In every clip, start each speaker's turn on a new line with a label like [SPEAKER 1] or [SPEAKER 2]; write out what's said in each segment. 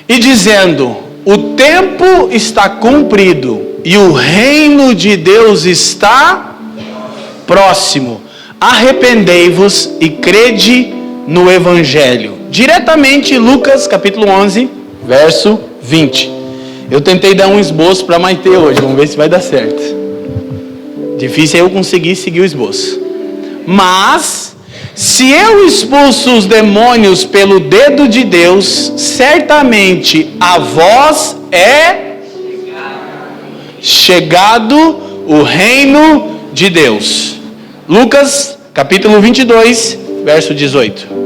[SPEAKER 1] e dizendo: o tempo está cumprido e o reino de Deus está próximo. Arrependei-vos e crede no Evangelho. Diretamente Lucas capítulo 11, verso 20. Eu tentei dar um esboço para Maitê hoje, vamos ver se vai dar certo. Difícil é eu conseguir seguir o esboço. Mas, se eu expulso os demônios pelo dedo de Deus, certamente a vós é chegado o reino de Deus. Lucas, capítulo 22, verso 18.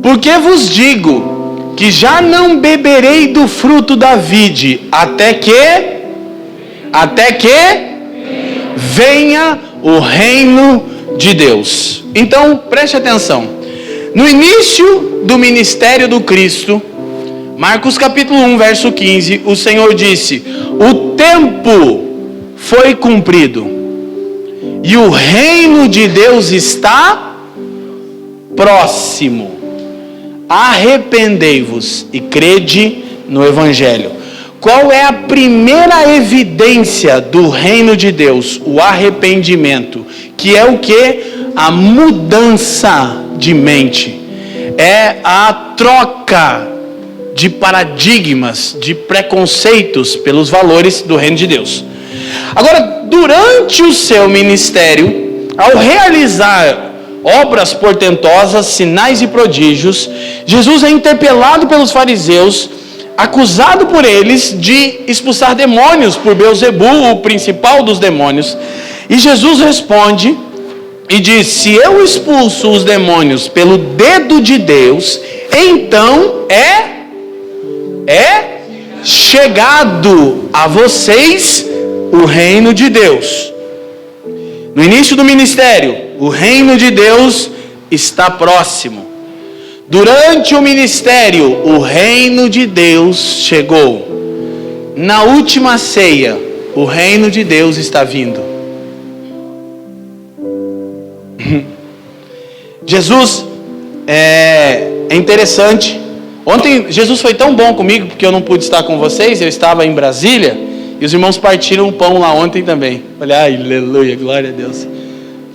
[SPEAKER 1] Porque vos digo que já não beberei do fruto da vide, até que venha o reino de Deus. Então, preste atenção. No início do ministério do Cristo, Marcos capítulo 1, verso 15, o Senhor disse: o tempo foi cumprido e o reino de Deus está próximo. Arrependei-vos e crede no Evangelho. Qual é a primeira evidência do reino de Deus? O arrependimento, que é o que? A mudança de mente, é a troca de paradigmas, de preconceitos pelos valores do reino de Deus. Agora, durante o seu ministério, ao realizar obras portentosas, sinais e prodígios, Jesus é interpelado pelos fariseus, acusado por eles de expulsar demônios por Beelzebul, o principal dos demônios. E Jesus responde e diz: se eu expulso os demônios pelo dedo de Deus, então é chegado a vocês o reino de Deus. No início do ministério, o reino de Deus está próximo. Durante o ministério, o reino de Deus chegou. Na última ceia, o reino de Deus está vindo. Jesus é interessante. Ontem Jesus foi tão bom comigo, porque eu não pude estar com vocês, eu estava em Brasília, e os irmãos partiram o pão lá ontem também. Falei, aleluia, glória a Deus.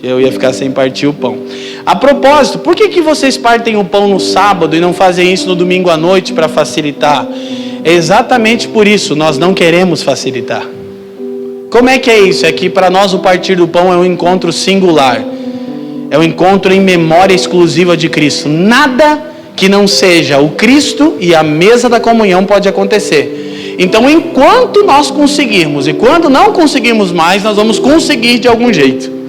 [SPEAKER 1] Eu ia ficar sem partir o pão. A propósito, por que vocês partem o pão no sábado e não fazem isso no domingo à noite para facilitar? É exatamente por isso, nós não queremos facilitar. Como é que é isso? É que para nós o partir do pão é um encontro singular. É um encontro em memória exclusiva de Cristo. Nada que não seja o Cristo e a mesa da comunhão pode acontecer. Então, enquanto nós conseguirmos, e quando não conseguirmos mais, nós vamos conseguir de algum jeito.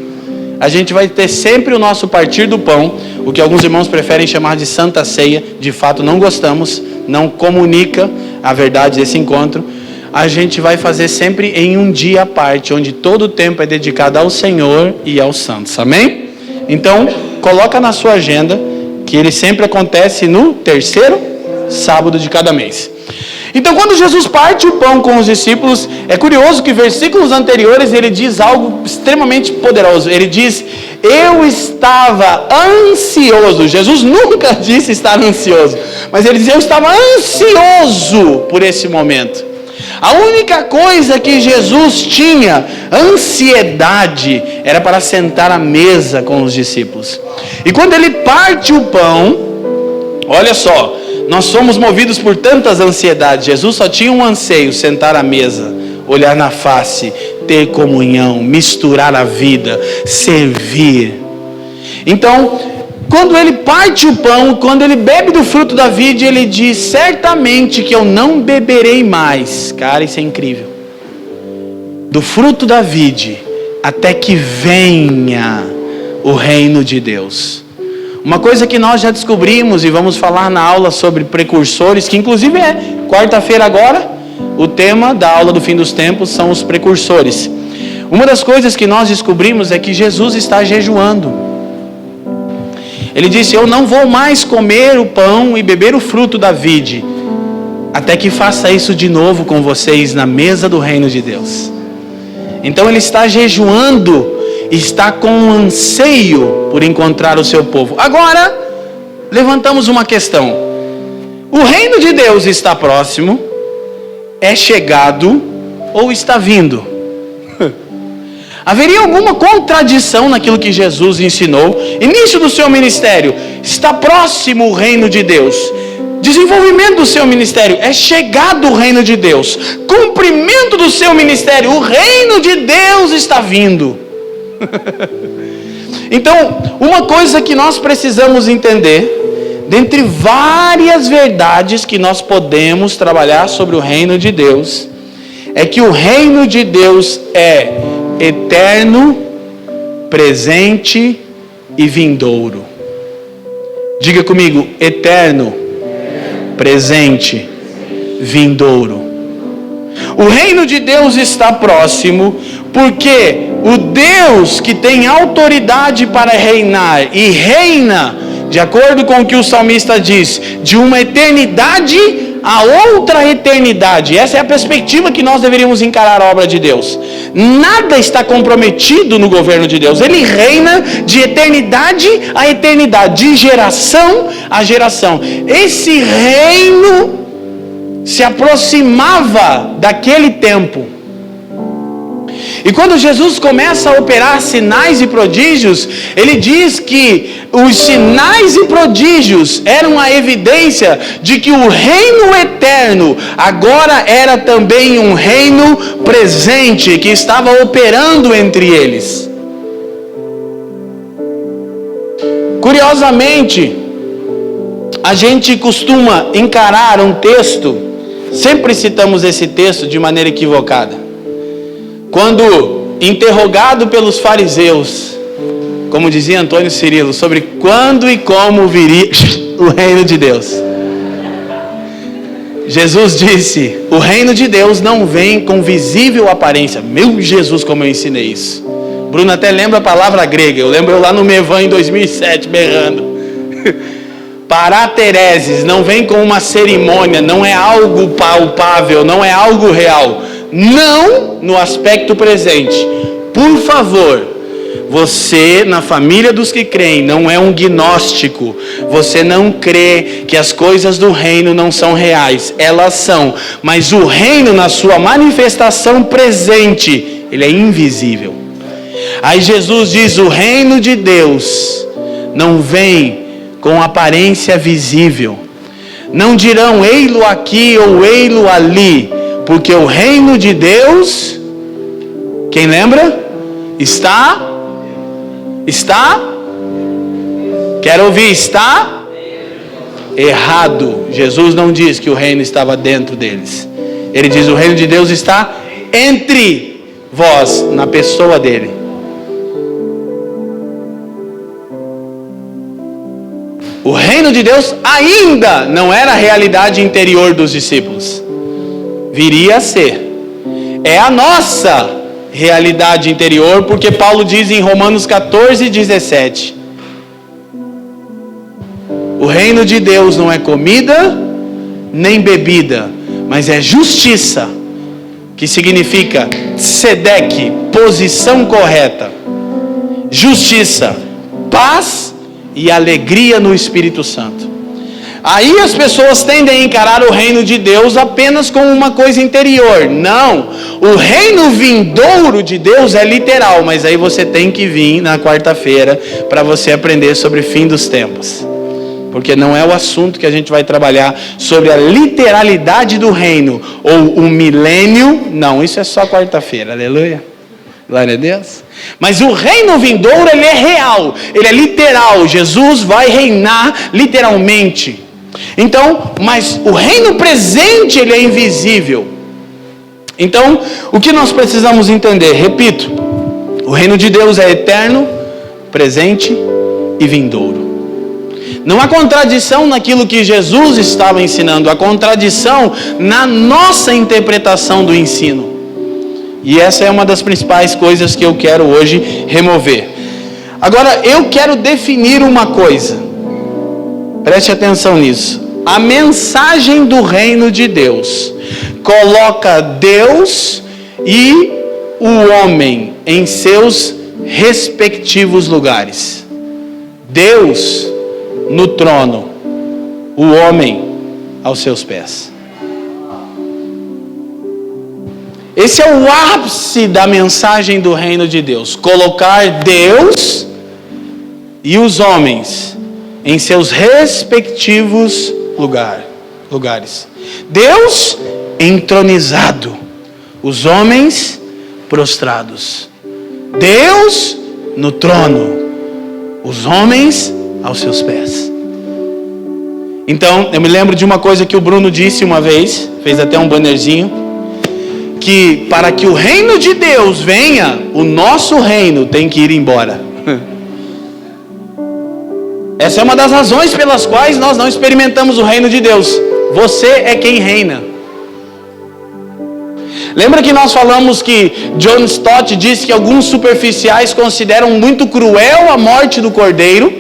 [SPEAKER 1] A gente vai ter sempre o nosso partir do pão, o que alguns irmãos preferem chamar de Santa Ceia. De fato, não gostamos, não comunica a verdade desse encontro. A gente vai fazer sempre em um dia à parte, onde todo o tempo é dedicado ao Senhor e aos santos. Amém? Então, coloca na sua agenda que ele sempre acontece no terceiro sábado de cada mês. Então, quando Jesus parte o pão com os discípulos, é curioso que versículos anteriores ele diz algo extremamente poderoso. Ele diz: eu estava ansioso. Jesus nunca disse estar ansioso, mas ele diz: eu estava ansioso por esse momento. A única coisa que Jesus tinha ansiedade era para sentar à mesa com os discípulos. E quando ele parte o pão, olha só, nós somos movidos por tantas ansiedades. Jesus só tinha um anseio: sentar à mesa, olhar na face, ter comunhão, misturar a vida, servir. Então, quando ele parte o pão, quando ele bebe do fruto da vide, ele diz: certamente que eu não beberei mais. Cara, isso é incrível. Do fruto da vide, até que venha o reino de Deus. Uma coisa que nós já descobrimos e vamos falar na aula sobre precursores, que inclusive é quarta-feira agora, o tema da aula do fim dos tempos são os precursores. Uma das coisas que nós descobrimos é que Jesus está jejuando. Ele disse: eu não vou mais comer o pão e beber o fruto da vide, até que faça isso de novo com vocês na mesa do reino de Deus. Então ele está jejuando está com um anseio por encontrar o seu povo. Agora, levantamos uma questão. O reino de Deus está próximo, é chegado ou está vindo? Haveria alguma contradição naquilo que Jesus ensinou? Início do seu ministério, está próximo o reino de Deus. Desenvolvimento do seu ministério, é chegado o reino de Deus. Cumprimento do seu ministério, o reino de Deus está vindo. Então, uma coisa que nós precisamos entender, dentre várias verdades que nós podemos trabalhar sobre o reino de Deus, é que o reino de Deus é eterno, presente e vindouro. Diga comigo, eterno, presente, vindouro. O reino de Deus está próximo, porque o Deus que tem autoridade para reinar e reina, de acordo com o que o salmista diz, de uma eternidade a outra eternidade. Essa é a perspectiva que nós deveríamos encarar a obra de Deus. Nada está comprometido no governo de Deus. Ele reina de eternidade a eternidade, de geração a geração. Esse reino se aproximava daquele tempo. E quando Jesus começa a operar sinais e prodígios, ele diz que os sinais e prodígios eram a evidência de que o reino eterno agora era também um reino presente que estava operando entre eles. Curiosamente, a gente costuma encarar um texto, sempre citamos esse texto de maneira equivocada. Quando interrogado pelos fariseus, como dizia Antônio Cirilo, sobre quando e como viria o reino de Deus, Jesus disse: o reino de Deus não vem com visível aparência. Meu Jesus, como eu ensinei isso. Bruno até lembra a palavra grega. Eu lembro eu lá no Mevan em 2007 berrando. Paratereses, não vem com uma cerimônia, não é algo palpável, não é algo real. Não no aspecto presente. Por favor, você na família dos que creem não é um gnóstico. Você não crê que as coisas do reino não são reais. Elas são. Mas o reino na sua manifestação presente, ele é invisível. Aí Jesus diz: o reino de Deus não vem com aparência visível. Não dirão ei-lo aqui ou ei-lo ali, porque o reino de Deus, quem lembra? Está? Quero ouvir, está? Errado. Jesus não diz que o reino estava dentro deles. Ele diz: o reino de Deus está entre vós, na pessoa dele. O reino de Deus ainda não era a realidade interior dos discípulos. Viria a ser. É a nossa realidade interior, porque Paulo diz em Romanos 14:17: o reino de Deus não é comida nem bebida, mas é justiça, que significa tzedek, posição correta, justiça, paz e alegria no Espírito Santo. Aí as pessoas tendem a encarar o reino de Deus apenas como uma coisa interior. Não, o reino vindouro de Deus é literal, mas aí você tem que vir na quarta-feira para você aprender sobre fim dos tempos. Porque não é o assunto que a gente vai trabalhar sobre a literalidade do reino, ou o milênio. Não, isso é só quarta-feira, aleluia. Glória a Deus. Mas o reino vindouro, ele é real, ele é literal. Jesus vai reinar literalmente. Então, mas o reino presente, ele é invisível. Então, o que nós precisamos entender? Repito, o reino de Deus é eterno, presente e vindouro. Não há contradição naquilo que Jesus estava ensinando, há contradição na nossa interpretação do ensino. E essa é uma das principais coisas que eu quero hoje remover. Agora, eu quero definir uma coisa. Preste atenção nisso. A mensagem do reino de Deus coloca Deus e o homem em seus respectivos lugares. Deus no trono, o homem aos seus pés. Esse é o ápice da mensagem do reino de Deus. Colocar Deus e os homens em seus respectivos lugares. Deus entronizado, os homens prostrados. Deus no trono, os homens aos seus pés. Então, eu me lembro de uma coisa que o Bruno disse uma vez, fez até um bannerzinho, que para que o reino de Deus venha, o nosso reino tem que ir embora. Essa é uma das razões pelas quais nós não experimentamos o reino de Deus. Você é quem reina. Lembra que nós falamos que John Stott disse que alguns superficiais consideram muito cruel a morte do cordeiro,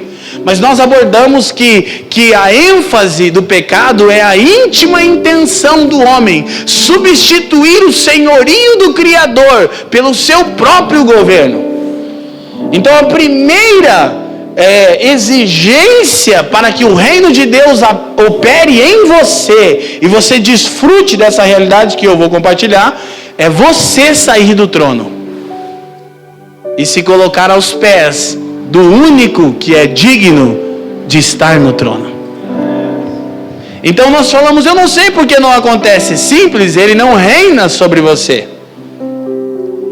[SPEAKER 1] mas nós abordamos que a ênfase do pecado é a íntima intenção do homem substituir o senhorio do Criador pelo seu próprio governo. Então a primeira exigência para que o reino de Deus opere em você e você desfrute dessa realidade que eu vou compartilhar, é você sair do trono e se colocar aos pés do único que é digno de estar no trono. Então nós falamos, eu não sei porque não acontece. Simples, ele não reina sobre você.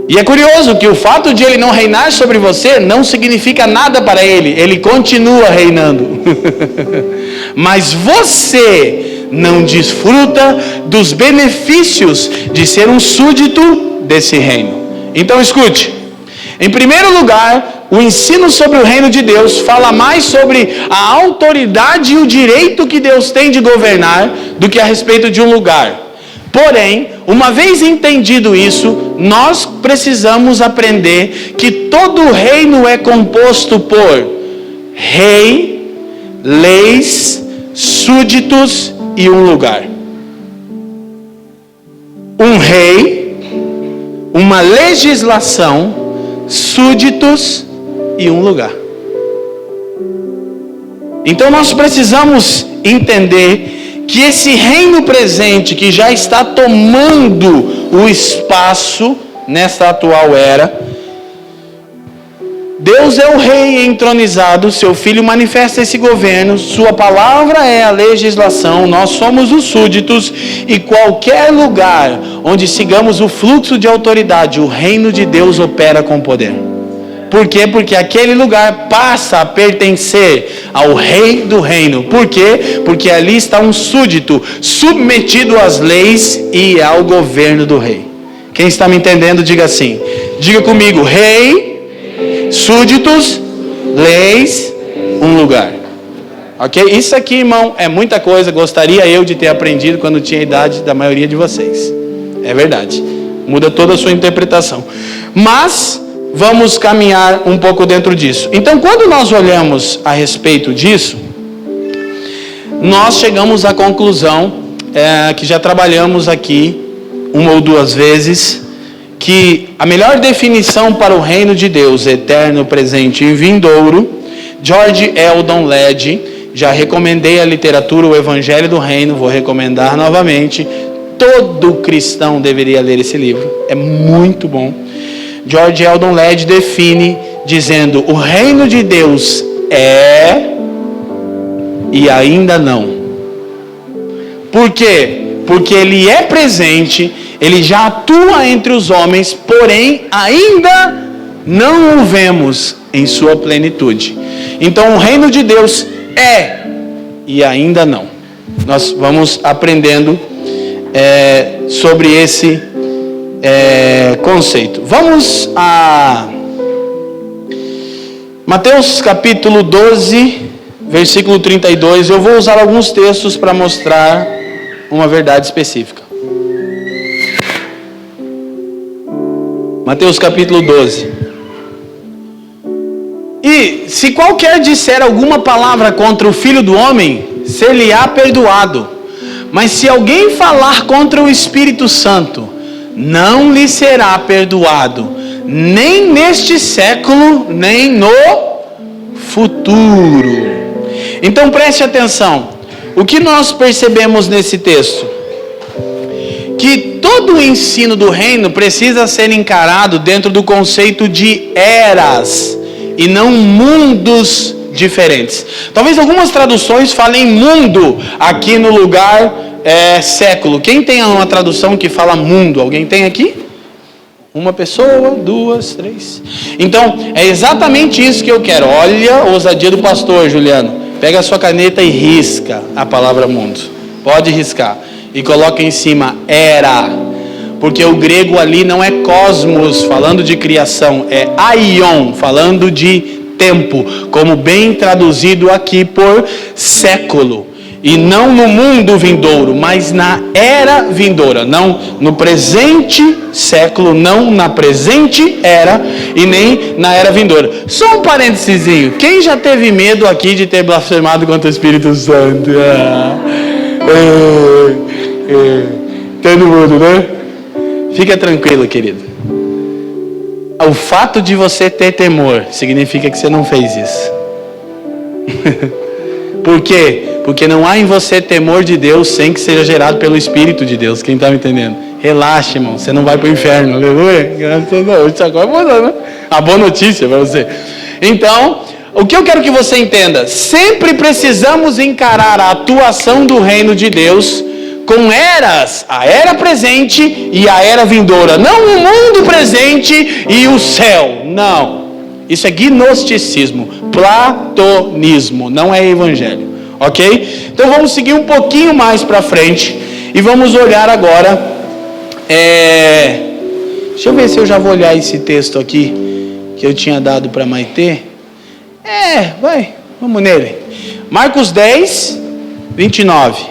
[SPEAKER 1] E é curioso que o fato de ele não reinar sobre você não significa nada para ele. Ele continua reinando. Mas você não desfruta dos benefícios de ser um súdito desse reino. Então escute. Em primeiro lugar, o ensino sobre o reino de Deus fala mais sobre a autoridade e o direito que Deus tem de governar do que a respeito de um lugar. Porém, uma vez entendido isso, nós precisamos aprender que todo reino é composto por rei, leis, súditos e um lugar. Um rei, uma legislação, súditos e um lugar. Então nós precisamos entender que esse reino presente que já está tomando o espaço nesta atual era, Deus é o rei entronizado, seu filho manifesta esse governo, sua palavra é a legislação, nós somos os súditos, e qualquer lugar onde sigamos o fluxo de autoridade, o reino de Deus opera com poder. Por quê? Porque aquele lugar passa a pertencer ao rei do reino. Por quê? Porque ali está um súdito submetido às leis e ao governo do rei. Quem está me entendendo, diga assim. Diga comigo, rei, súditos, leis, um lugar. Ok? Isso aqui, irmão, é muita coisa. Gostaria eu de ter aprendido quando tinha a idade da maioria de vocês. É verdade. Muda toda a sua interpretação. Mas vamos caminhar um pouco dentro disso. Então, quando nós olhamos a respeito disso, nós chegamos à conclusão, que já trabalhamos aqui uma ou duas vezes, que a melhor definição para o reino de Deus, eterno, presente e vindouro, George Eldon Led, já recomendei a literatura O Evangelho do Reino, vou recomendar novamente, todo cristão deveria ler esse livro, é muito bom. George Eldon Led define dizendo: o reino de Deus é e ainda não. Por quê? Porque ele é presente, ele já atua entre os homens, porém ainda não o vemos em sua plenitude. Então o reino de Deus é e ainda não. Nós vamos aprendendo sobre esse conceito. Vamos a Mateus capítulo 12, versículo 32. Eu vou usar alguns textos para mostrar uma verdade específica. Mateus capítulo 12. E se qualquer disser alguma palavra contra o Filho do Homem, ser-lhe-á perdoado. Mas se alguém falar contra o Espírito Santo, não lhe será perdoado, nem neste século, nem no futuro. Então preste atenção. O que nós percebemos nesse texto? Que todo o ensino do reino precisa ser encarado dentro do conceito de eras e não mundos diferentes. Talvez algumas traduções falem mundo aqui no lugar século. Quem tem uma tradução que fala mundo? Alguém tem aqui? Uma pessoa, duas, três. Então, é exatamente isso que eu quero. Olha a ousadia do pastor, Juliano. Pega a sua caneta e risca a palavra mundo. Pode riscar. E coloca em cima era. Porque o grego ali não é cosmos, falando de criação. É aion, falando de tempo. Como bem traduzido aqui por século. E não no mundo vindouro, mas na era vindoura. Não no presente século, não na presente era e nem na era vindoura. Só um parênteses. Quem já teve medo aqui de ter blasfemado contra o Espírito Santo? Todo mundo, né? Fica tranquilo, querido. O fato de você ter temor significa que você não fez isso. Por quê? Porque não há em você temor de Deus sem que seja gerado pelo Espírito de Deus. Quem está me entendendo? Relaxa, irmão. Você não vai para o inferno. Aleluia. Graças a Deus. Isso agora é boa, né? A boa notícia para você. Então, o que eu quero que você entenda? Sempre precisamos encarar a atuação do reino de Deus com eras. A era presente e a era vindoura. Não o mundo presente e o céu. Não. Isso é gnosticismo. Platonismo. Não é evangelho. Ok? Então vamos seguir um pouquinho mais para frente e vamos olhar agora. Deixa eu ver se eu já vou olhar esse texto aqui que eu tinha dado para Maitê. Vai, vamos nele. Marcos 10, 29.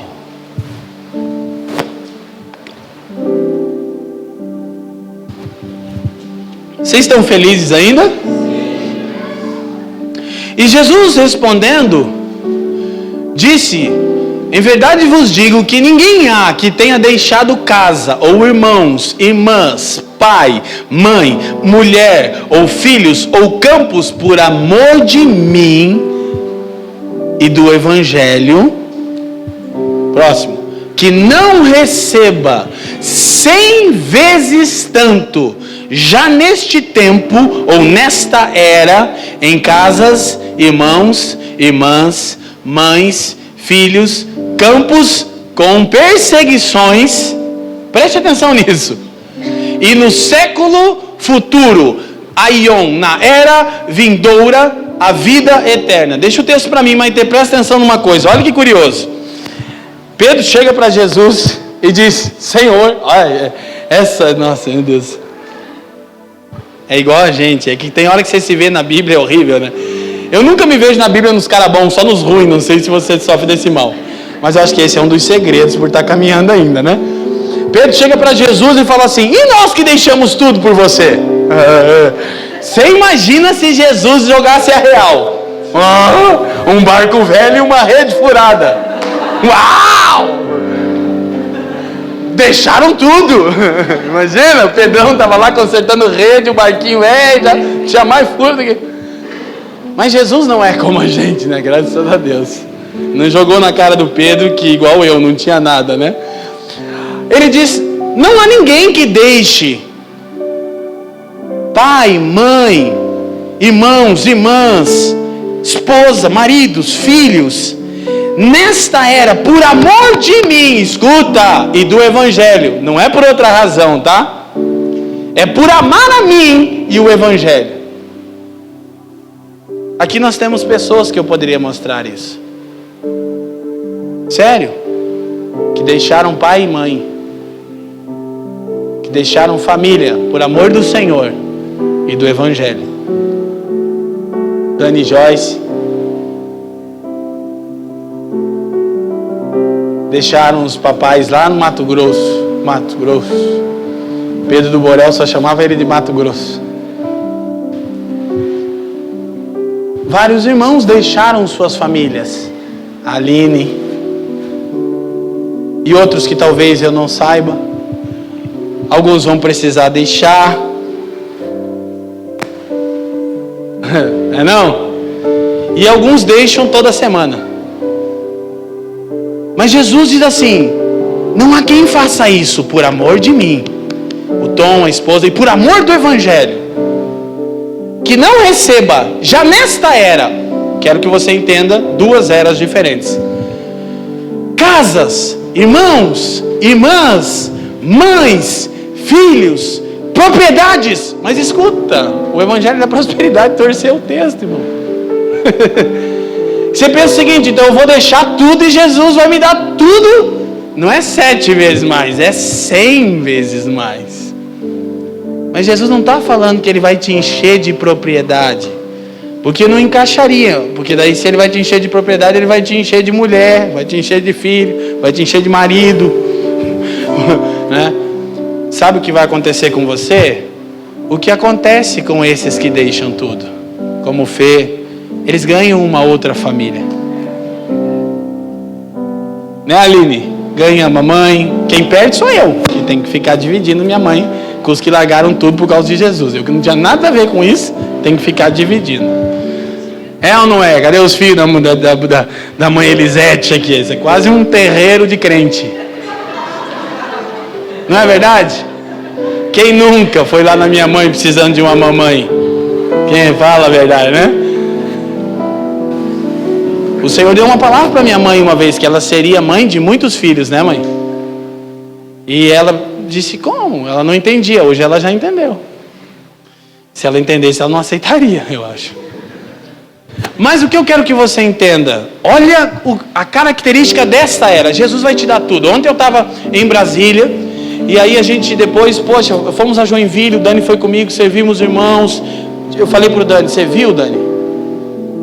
[SPEAKER 1] Vocês estão felizes ainda? E Jesus respondendo disse: em verdade vos digo que ninguém há que tenha deixado casa, ou irmãos, irmãs, pai, mãe, mulher, ou filhos, ou campos, por amor de mim e do Evangelho, próximo, que não receba 100 vezes tanto, já neste tempo, ou nesta era, em casas, irmãos, irmãs, mães, filhos, campos com perseguições. Preste atenção nisso. E no século futuro, aion, na era vindoura, a vida eterna. Deixa o texto para mim, mas presta atenção numa coisa. Olha que curioso. Pedro chega para Jesus e diz: Senhor, olha, nossa, meu Deus. É igual a gente. É que tem hora que você se vê na Bíblia, é horrível, né? Eu nunca me vejo na Bíblia nos caras bons, só nos ruins. Não sei se você sofre desse mal. Mas eu acho que esse é um dos segredos por estar caminhando ainda, né? Pedro chega para Jesus e fala assim: e nós que deixamos tudo por você? Você imagina se Jesus jogasse a real? Um barco velho e uma rede furada. Uau! Deixaram tudo. Imagina, o Pedrão estava lá consertando rede, o barquinho já tinha mais furo do que... Mas Jesus não é como a gente, né? Graças a Deus. Não jogou na cara do Pedro que, igual eu, não tinha nada, né? Ele diz: não há ninguém que deixe pai, mãe, irmãos, irmãs, esposa, maridos, filhos, nesta era, por amor de mim, escuta, e do Evangelho. Não é por outra razão, tá? É por amar a mim e o Evangelho. Aqui nós temos pessoas que eu poderia mostrar isso. Sério. Que deixaram pai e mãe. Que deixaram família por amor do Senhor e do Evangelho. Dani Joyce. Deixaram os papais lá no Mato Grosso. Pedro do Borel só chamava ele de Mato Grosso. Vários irmãos deixaram suas famílias. A Aline. E outros que talvez eu não saiba. Alguns vão precisar deixar. É não? E alguns deixam toda semana. Mas Jesus diz assim: não há quem faça isso por amor de mim, o Tom, a esposa, e por amor do Evangelho, que não receba, já nesta era, quero que você entenda duas eras diferentes: casas, irmãos, irmãs, mães, filhos, propriedades. Mas escuta, o Evangelho da prosperidade torceu o texto, irmão. Você pensa o seguinte: então eu vou deixar tudo e Jesus vai me dar tudo. Não é 7 vezes mais, é 100 vezes mais. Mas Jesus não está falando que Ele vai te encher de propriedade, porque não encaixaria. Porque daí, se Ele vai te encher de propriedade, Ele vai te encher de mulher, vai te encher de filho, vai te encher de marido, né? Sabe o que vai acontecer com você? O que acontece com esses que deixam tudo, como Fê. Eles ganham uma outra família, né, Aline? Ganha a mamãe. Quem perde sou eu, que tem que ficar dividindo minha mãe com os que largaram tudo por causa de Jesus. Eu que não tinha nada a ver com isso, tenho que ficar dividindo. É ou não é? Cadê os filhos da mãe Elisete aqui? Isso é quase um terreiro de crente. Não é verdade? Quem nunca foi lá na minha mãe precisando de uma mamãe? Quem fala a verdade, né? O Senhor deu uma palavra para minha mãe uma vez, que ela seria mãe de muitos filhos, né, mãe? E ela disse como? Ela não entendia, hoje ela já entendeu. Se ela entendesse, ela não aceitaria, eu acho. Mas o que eu quero que você entenda, olha a característica desta era. Jesus vai te dar tudo. Ontem eu estava em Brasília, e aí a gente depois, poxa, fomos a Joinville, o Dani foi comigo, servimos os irmãos. Eu falei para o Dani: você viu, Dani?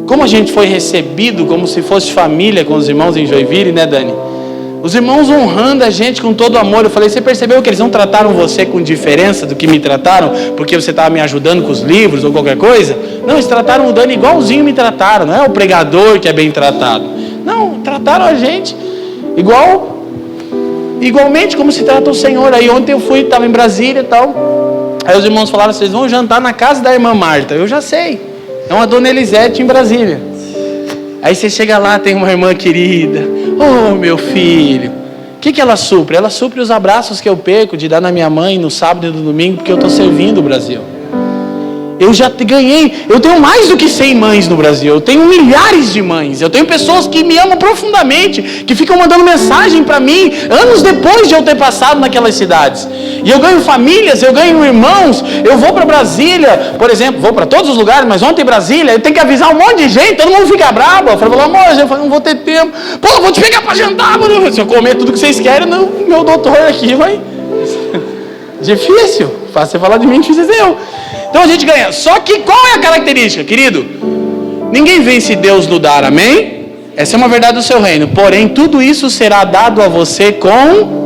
[SPEAKER 1] Como a gente foi recebido como se fosse família com os irmãos em Joinville, né, Dani? Os irmãos honrando a gente com todo amor. Eu falei: você percebeu que eles não trataram você com diferença do que me trataram, porque você estava me ajudando com os livros ou qualquer coisa? Não, eles trataram o Dani igualzinho me trataram. Não é o pregador que é bem tratado. Não, trataram a gente igualmente como se trata o Senhor. Aí ontem eu fui, estava em Brasília e tal. Aí os irmãos falaram: vocês vão jantar na casa da irmã Marta. Eu já sei. É uma dona Elisete em Brasília. Aí você chega lá, tem uma irmã querida. Oh, meu filho. O que ela supre? Ela supre os abraços que eu perco de dar na minha mãe no sábado e no domingo, porque eu estou servindo o Brasil. Eu já ganhei, eu tenho mais do que 100 mães no Brasil, eu tenho milhares de mães, eu tenho pessoas que me amam profundamente, que ficam mandando mensagem para mim, anos depois de eu ter passado naquelas cidades. E eu ganho famílias, eu ganho irmãos, eu vou para Brasília, por exemplo, vou para todos os lugares, mas ontem em Brasília, eu tenho que avisar um monte de gente, todo mundo fica bravo. Eu falei: amor, eu não vou ter tempo, pô, eu vou te pegar para jantar, mano. Se eu comer tudo que vocês querem, não, meu doutor aqui vai... Difícil, fácil você falar de mim, difícil é eu. Então a gente ganha. Só que qual é a característica, querido? Ninguém vence Deus no dar, amém? Essa é uma verdade do seu reino. Porém, tudo isso será dado a você com...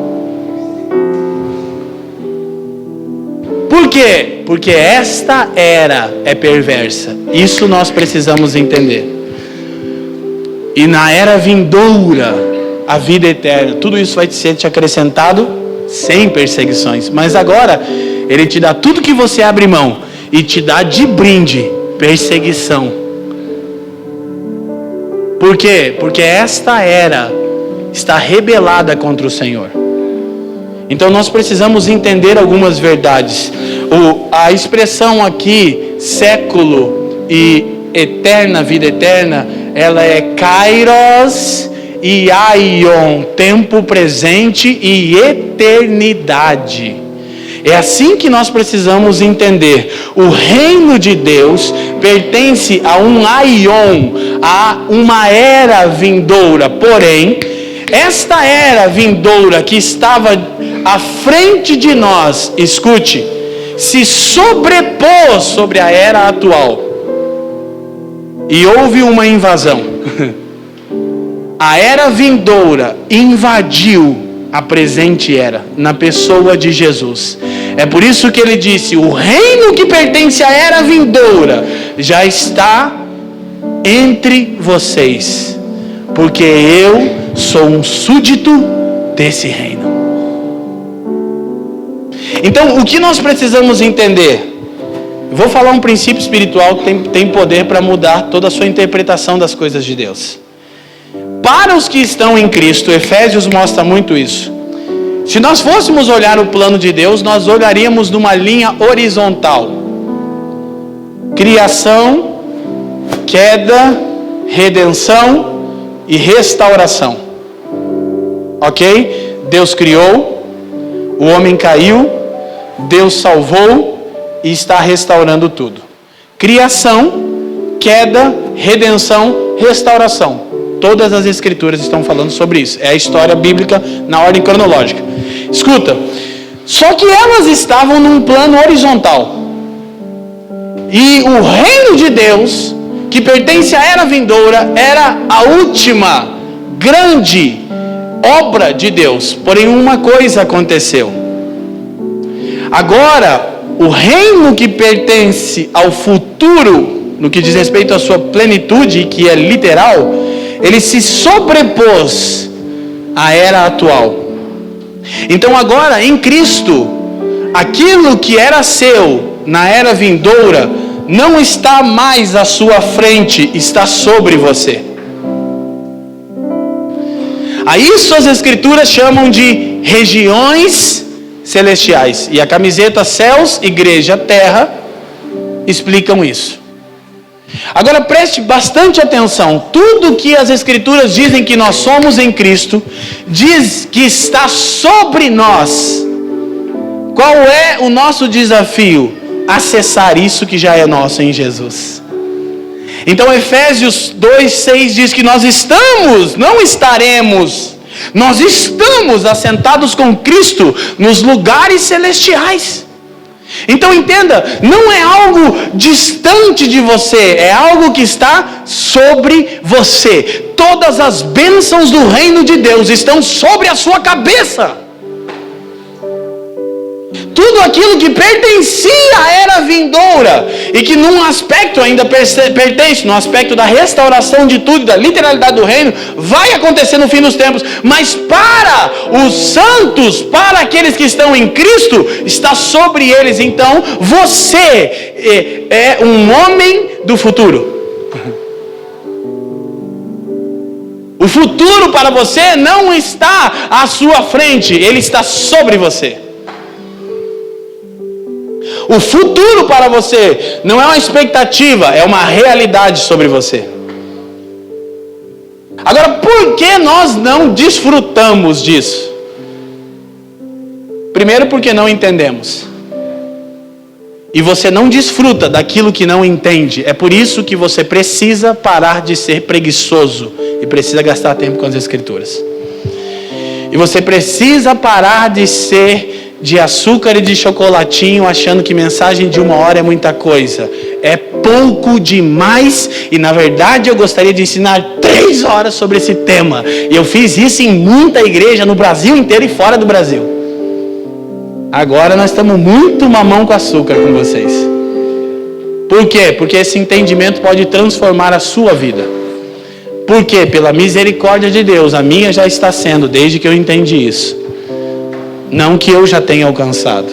[SPEAKER 1] Por quê? Porque esta era é perversa. Isso nós precisamos entender. E na era vindoura, a vida eterna, tudo isso vai ser te acrescentado sem perseguições. Mas agora, Ele te dá tudo que você abre mão. E te dá de brinde perseguição. Por quê? Porque esta era está rebelada contra o Senhor. Então nós precisamos entender algumas verdades. A expressão aqui, século e eterna, vida eterna, ela é kairos e aion, tempo presente e eternidade. É assim que nós precisamos entender. O reino de Deus pertence a um aion, a uma era vindoura. Porém, esta era vindoura que estava à frente de nós, escute, se sobrepôs sobre a era atual. E houve uma invasão. A era vindoura invadiu a presente era, na pessoa de Jesus. É por isso que ele disse: o reino que pertence à era vindoura já está entre vocês, porque eu sou um súdito desse reino. Então, o que nós precisamos entender? Vou falar um princípio espiritual que tem poder para mudar toda a sua interpretação das coisas de Deus. Para os que estão em Cristo, Efésios mostra muito isso. Se nós fôssemos olhar o plano de Deus, nós olharíamos numa linha horizontal. Criação, queda, redenção e restauração. Ok? Deus criou, o homem caiu, Deus salvou e está restaurando tudo. Criação, queda, redenção, restauração. Todas as escrituras estão falando sobre isso. É a história bíblica na ordem cronológica. Escuta, só que elas estavam num plano horizontal. E o reino de Deus, que pertence à era vindoura, era a última grande obra de Deus. Porém, uma coisa aconteceu. Agora, o reino que pertence ao futuro, no que diz respeito à sua plenitude, que é literal, ele se sobrepôs à era atual. Então agora, em Cristo, aquilo que era seu na era vindoura, não está mais à sua frente, está sobre você. A isso as escrituras chamam de regiões celestiais. E a camiseta céus, igreja, terra, explicam isso. Agora preste bastante atenção. Tudo que as escrituras dizem que nós somos em Cristo, diz que está sobre nós. Qual é o nosso desafio? Acessar isso que já é nosso em Jesus. Então Efésios 2:6 diz que nós estamos, não estaremos, nós estamos assentados com Cristo nos lugares celestiais. Então entenda, não é algo distante de você, é algo que está sobre você. Todas as bênçãos do reino de Deus estão sobre a sua cabeça. Tudo aquilo que pertencia à era vindoura e que num aspecto ainda pertence, no aspecto da restauração de tudo, da literalidade do reino, vai acontecer no fim dos tempos. Mas para os santos, para aqueles que estão em Cristo, está sobre eles. Então você é um homem do futuro. O futuro para você não está à sua frente, ele está sobre você. O futuro para você não é uma expectativa, é uma realidade sobre você. Agora, por que nós não desfrutamos disso? Primeiro, porque não entendemos. E você não desfruta daquilo que não entende. É por isso que você precisa parar de ser preguiçoso e precisa gastar tempo com as escrituras. E você precisa parar de ser de açúcar e de chocolatinho, achando que mensagem de 1 hora é muita coisa. É pouco demais. E na verdade eu gostaria de ensinar 3 horas sobre esse tema. E eu fiz isso em muita igreja no Brasil inteiro e fora do Brasil. Agora nós estamos muito mamão com açúcar com vocês. Por quê? Porque esse entendimento pode transformar a sua vida. Por quê? Pela misericórdia de Deus. A minha já está sendo, desde que eu entendi isso. Não que eu já tenha alcançado,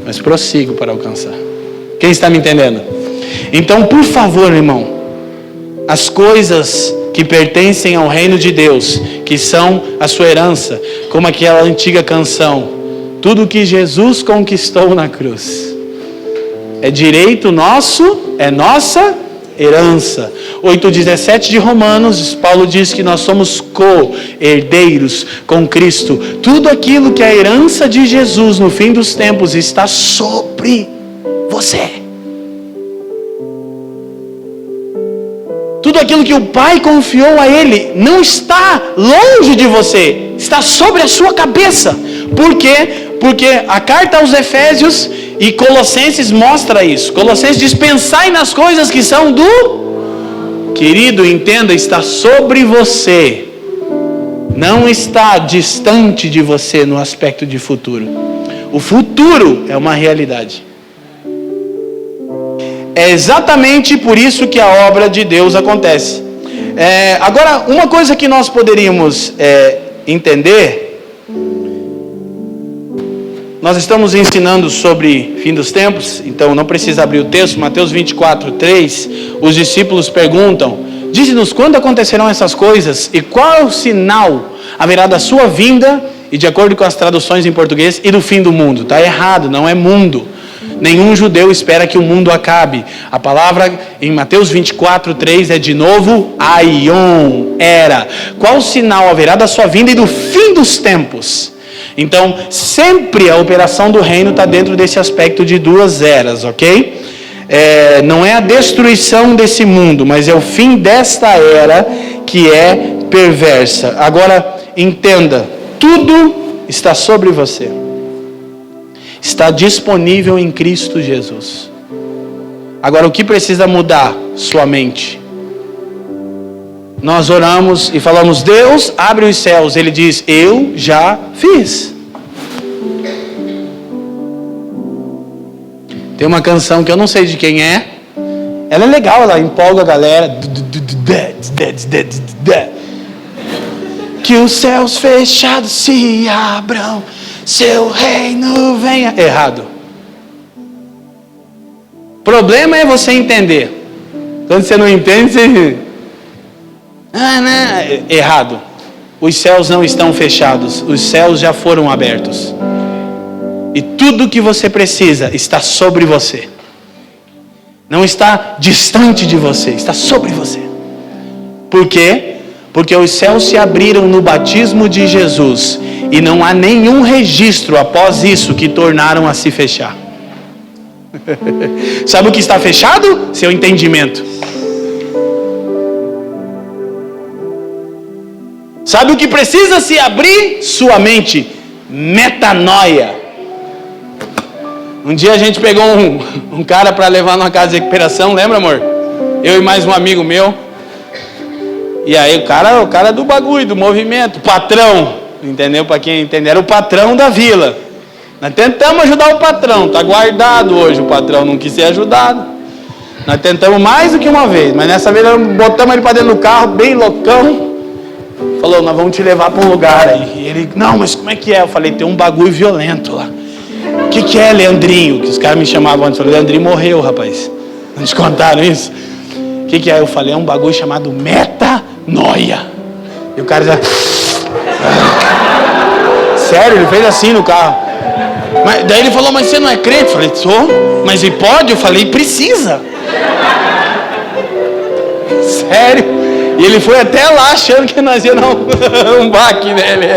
[SPEAKER 1] mas prossigo para alcançar. Quem está me entendendo? Então, por favor, irmão, as coisas que pertencem ao reino de Deus, que são a sua herança, como aquela antiga canção, tudo que Jesus conquistou na cruz, é direito nosso, é nossa herança. 8:17 de Romanos, Paulo diz que nós somos co-herdeiros com Cristo. Tudo aquilo que é a herança de Jesus no fim dos tempos está sobre você. Tudo aquilo que o Pai confiou a Ele não está longe de você, está sobre a sua cabeça. Por quê? Porque a carta aos Efésios e Colossenses mostra isso. Colossenses diz: pensai nas coisas que são do... Querido, entenda, está sobre você. Não está distante de você no aspecto de futuro. O futuro é uma realidade. É exatamente por isso que a obra de Deus acontece. Agora, uma coisa que nós poderíamos entender... Nós estamos ensinando sobre fim dos tempos, então não precisa abrir o texto. Mateus 24:3, os discípulos perguntam: dize-nos quando acontecerão essas coisas e qual sinal haverá da sua vinda, e de acordo com as traduções em português, e do fim do mundo. Está errado, não é mundo. Nenhum judeu espera que o mundo acabe. A palavra em Mateus 24:3 é de novo aion, era. Qual sinal haverá da sua vinda e do fim dos tempos? Então, sempre a operação do reino está dentro desse aspecto de duas eras, ok? Não é a destruição desse mundo, mas é o fim desta era que é perversa. Agora, entenda, tudo está sobre você. Está disponível em Cristo Jesus. Agora, o que precisa mudar? Sua mente. Nós oramos e falamos: Deus, abre os céus. Ele diz: eu já fiz. Tem uma canção que eu não sei de quem é. Ela é legal, ela empolga a galera. Que os céus fechados se abram, seu reino venha. Errado. Problema é você entender. Quando você não entende, você... Errado. Os céus não estão fechados. Os céus já foram abertos. E tudo que você precisa está sobre você. Não está distante de você, está sobre você. Por quê? Porque os céus se abriram no batismo de Jesus. E não há nenhum registro após isso que tornaram a se fechar. Sabe o que está fechado? Seu entendimento. Sabe o que precisa se abrir? Sua mente. Metanoia. Um dia a gente pegou um cara para levar numa casa de recuperação, lembra, amor? Eu e mais um amigo meu. E aí o cara do bagulho, do movimento, patrão, entendeu? Para quem entender, era o patrão da vila. Nós tentamos ajudar o patrão, tá guardado hoje, o patrão não quis ser ajudado. Nós tentamos mais do que uma vez, mas nessa vez nós botamos ele para dentro do carro, bem loucão. Falou: nós vamos te levar para um lugar aí. E ele: não, mas como é que é? Eu falei: tem um bagulho violento lá. O que é, Leandrinho? Que os caras me chamavam antes. Eu falei: Leandrinho morreu, rapaz. Não te contaram isso? O que é? Eu falei: é um bagulho chamado metanoia. E o cara já... Sério, ele fez assim no carro. Daí ele falou: mas você não é crente? Eu falei: sou. Mas e pode? Eu falei: precisa. Sério. E ele foi até lá achando que nós ia dar um baque nele.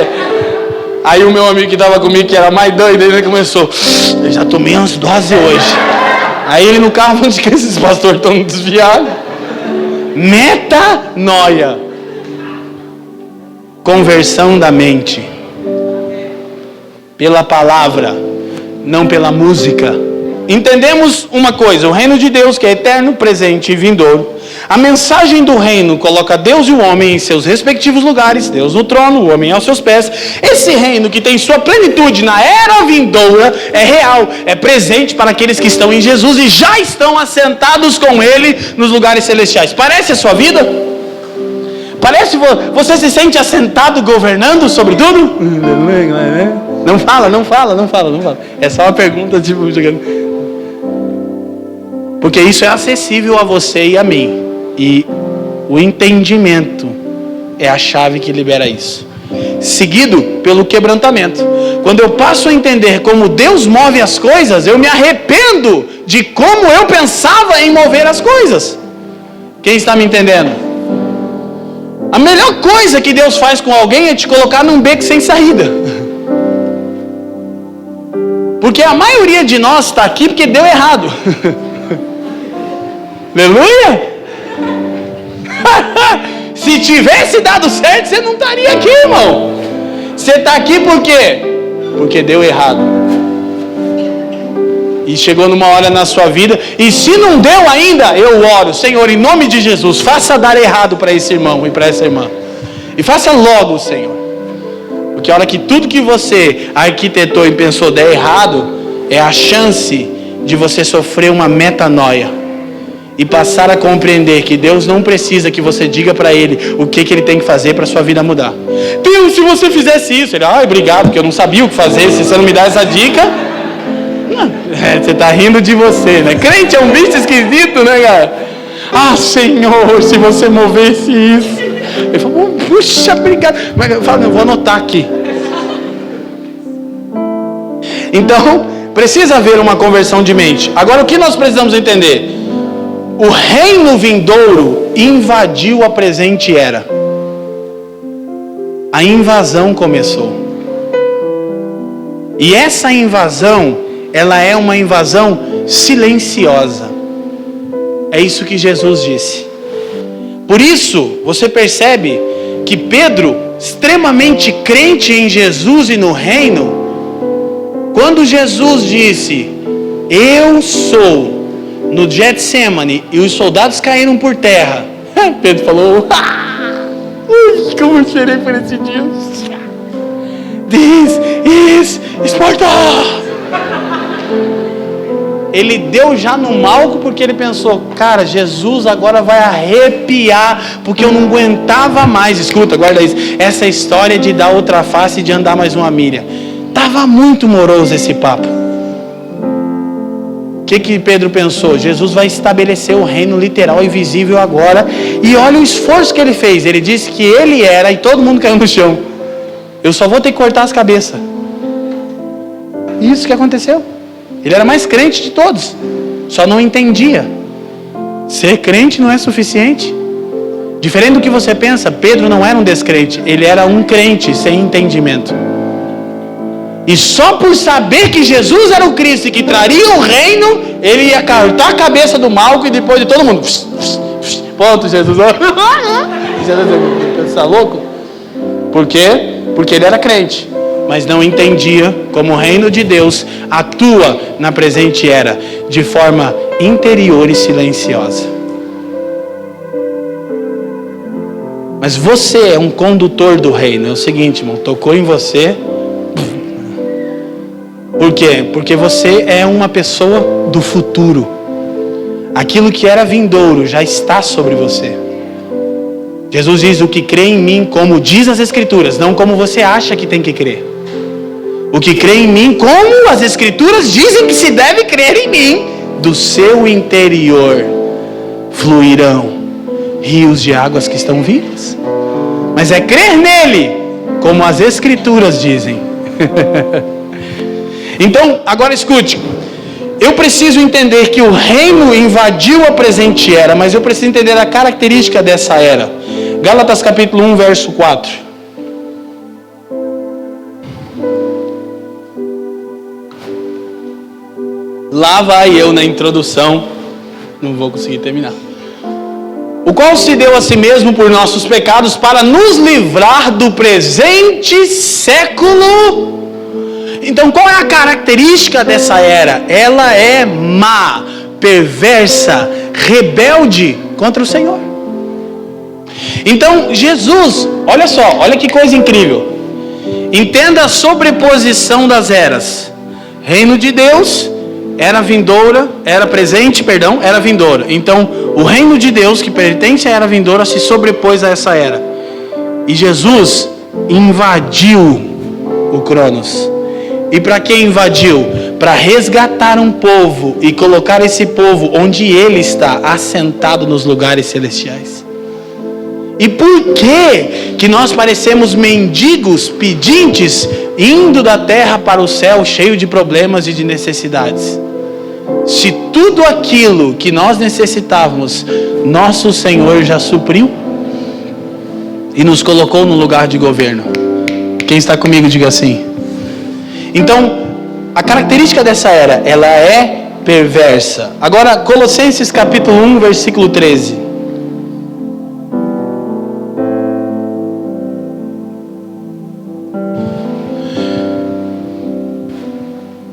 [SPEAKER 1] Aí o meu amigo que estava comigo, que era mais doido, ele começou: eu já tomei umas doses hoje. Aí ele no carro: onde que esses pastores estão desviados? Metanoia. Conversão da mente. Pela palavra, não pela música. Entendemos uma coisa: o reino de Deus, que é eterno, presente e vindouro. A mensagem do reino coloca Deus e o homem em seus respectivos lugares. Deus no trono, o homem aos seus pés. Esse reino que tem sua plenitude na era vindoura é real, é presente para aqueles que estão em Jesus e já estão assentados com Ele nos lugares celestiais. Parece a sua vida? Parece você se sente assentado governando sobre tudo? Não fala. É só uma pergunta tipo... Porque isso é acessível a você e a mim. E o entendimento é a chave que libera isso. Seguido pelo quebrantamento. Quando eu passo a entender como Deus move as coisas, eu me arrependo de como eu pensava em mover as coisas. Quem está me entendendo? A melhor coisa que Deus faz com alguém é te colocar num beco sem saída. Porque a maioria de nós está aqui porque deu errado. Aleluia! Se tivesse dado certo, você não estaria aqui, irmão. Você está aqui por quê? Porque deu errado. E chegou numa hora na sua vida, e se não deu ainda, eu oro: Senhor, em nome de Jesus, faça dar errado para esse irmão e para essa irmã. E faça logo, Senhor. Porque a hora que tudo que você arquitetou e pensou der errado, é a chance de você sofrer uma metanoia. e passar a compreender que Deus não precisa que você diga para Ele o que Ele tem que fazer para a sua vida mudar. Deus, se você fizesse isso, Ele, obrigado, porque eu não sabia o que fazer, se você não me dá essa dica... você está rindo de você, né? Crente é um bicho esquisito, né, cara? Senhor, se você movesse isso... Ele falou, puxa, obrigado. Mas eu falo, eu vou anotar aqui. Então, precisa haver uma conversão de mente. Agora, o que nós precisamos entender? O reino vindouro invadiu a presente era. A invasão começou. E essa invasão, ela é uma invasão silenciosa. É isso que Jesus disse. Por isso, você percebe que Pedro, extremamente crente em Jesus e no reino, quando Jesus disse, eu sou, no Getsemane, e os soldados caíram por terra, Pedro falou, como eu chorei por esse dia. This is Sparta! Ele deu já no malco porque ele pensou, cara, Jesus agora vai arrepiar, porque eu não aguentava mais. Escuta, guarda isso, essa história de dar outra face e de andar mais uma milha. Estava muito moroso esse papo. O que Pedro pensou? Jesus vai estabelecer o reino literal e visível agora. E olha o esforço que ele fez. Ele disse que ele era, e todo mundo caiu no chão. Eu só vou ter que cortar as cabeças. Isso que aconteceu. Ele era mais crente de todos, só não entendia. Ser crente não é suficiente. Diferente do que você pensa, Pedro não era um descrente, ele era um crente sem entendimento. E só por saber que Jesus era o Cristo e que traria o reino, ele ia cortar a cabeça do malco e depois de todo mundo. Ponto, Jesus. Você está louco? Por quê? Porque ele era crente, mas não entendia como o reino de Deus atua na presente era, de forma interior e silenciosa. Mas você é um condutor do reino. É o seguinte, irmão, tocou em você. Por quê? Porque você é uma pessoa do futuro. Aquilo que era vindouro já está sobre você. Jesus diz, o que crê em mim, como diz as Escrituras, não como você acha que tem que crer. O que crê em mim, como as Escrituras dizem que se deve crer em mim, do seu interior fluirão rios de águas que estão vivas. Mas é crer nele, como as Escrituras dizem. Então, agora escute. Eu preciso entender que o reino invadiu a presente era, mas eu preciso entender a característica dessa era. Gálatas capítulo 1, verso 4. Lá vai eu na introdução, não vou conseguir terminar. O qual se deu a si mesmo por nossos pecados para nos livrar do presente século. Então, qual é a característica dessa era? Ela é má, perversa, rebelde contra o Senhor. Então, Jesus, olha só, olha que coisa incrível. Entenda a sobreposição das eras. Reino de Deus, era vindoura, era presente, perdão, era vindoura. Então, o reino de Deus, que pertence à era vindoura, se sobrepôs a essa era. E Jesus invadiu o Cronos. E para que invadiu? Para resgatar um povo e colocar esse povo onde ele está, assentado nos lugares celestiais. E por que nós parecemos mendigos, pedintes, indo da terra para o céu cheio de problemas e de necessidades? Se tudo aquilo que nós necessitávamos, nosso Senhor já supriu e nos colocou no lugar de governo. Quem está comigo, diga assim. Então, a característica dessa era, ela é perversa. Agora, Colossenses capítulo 1, versículo 13.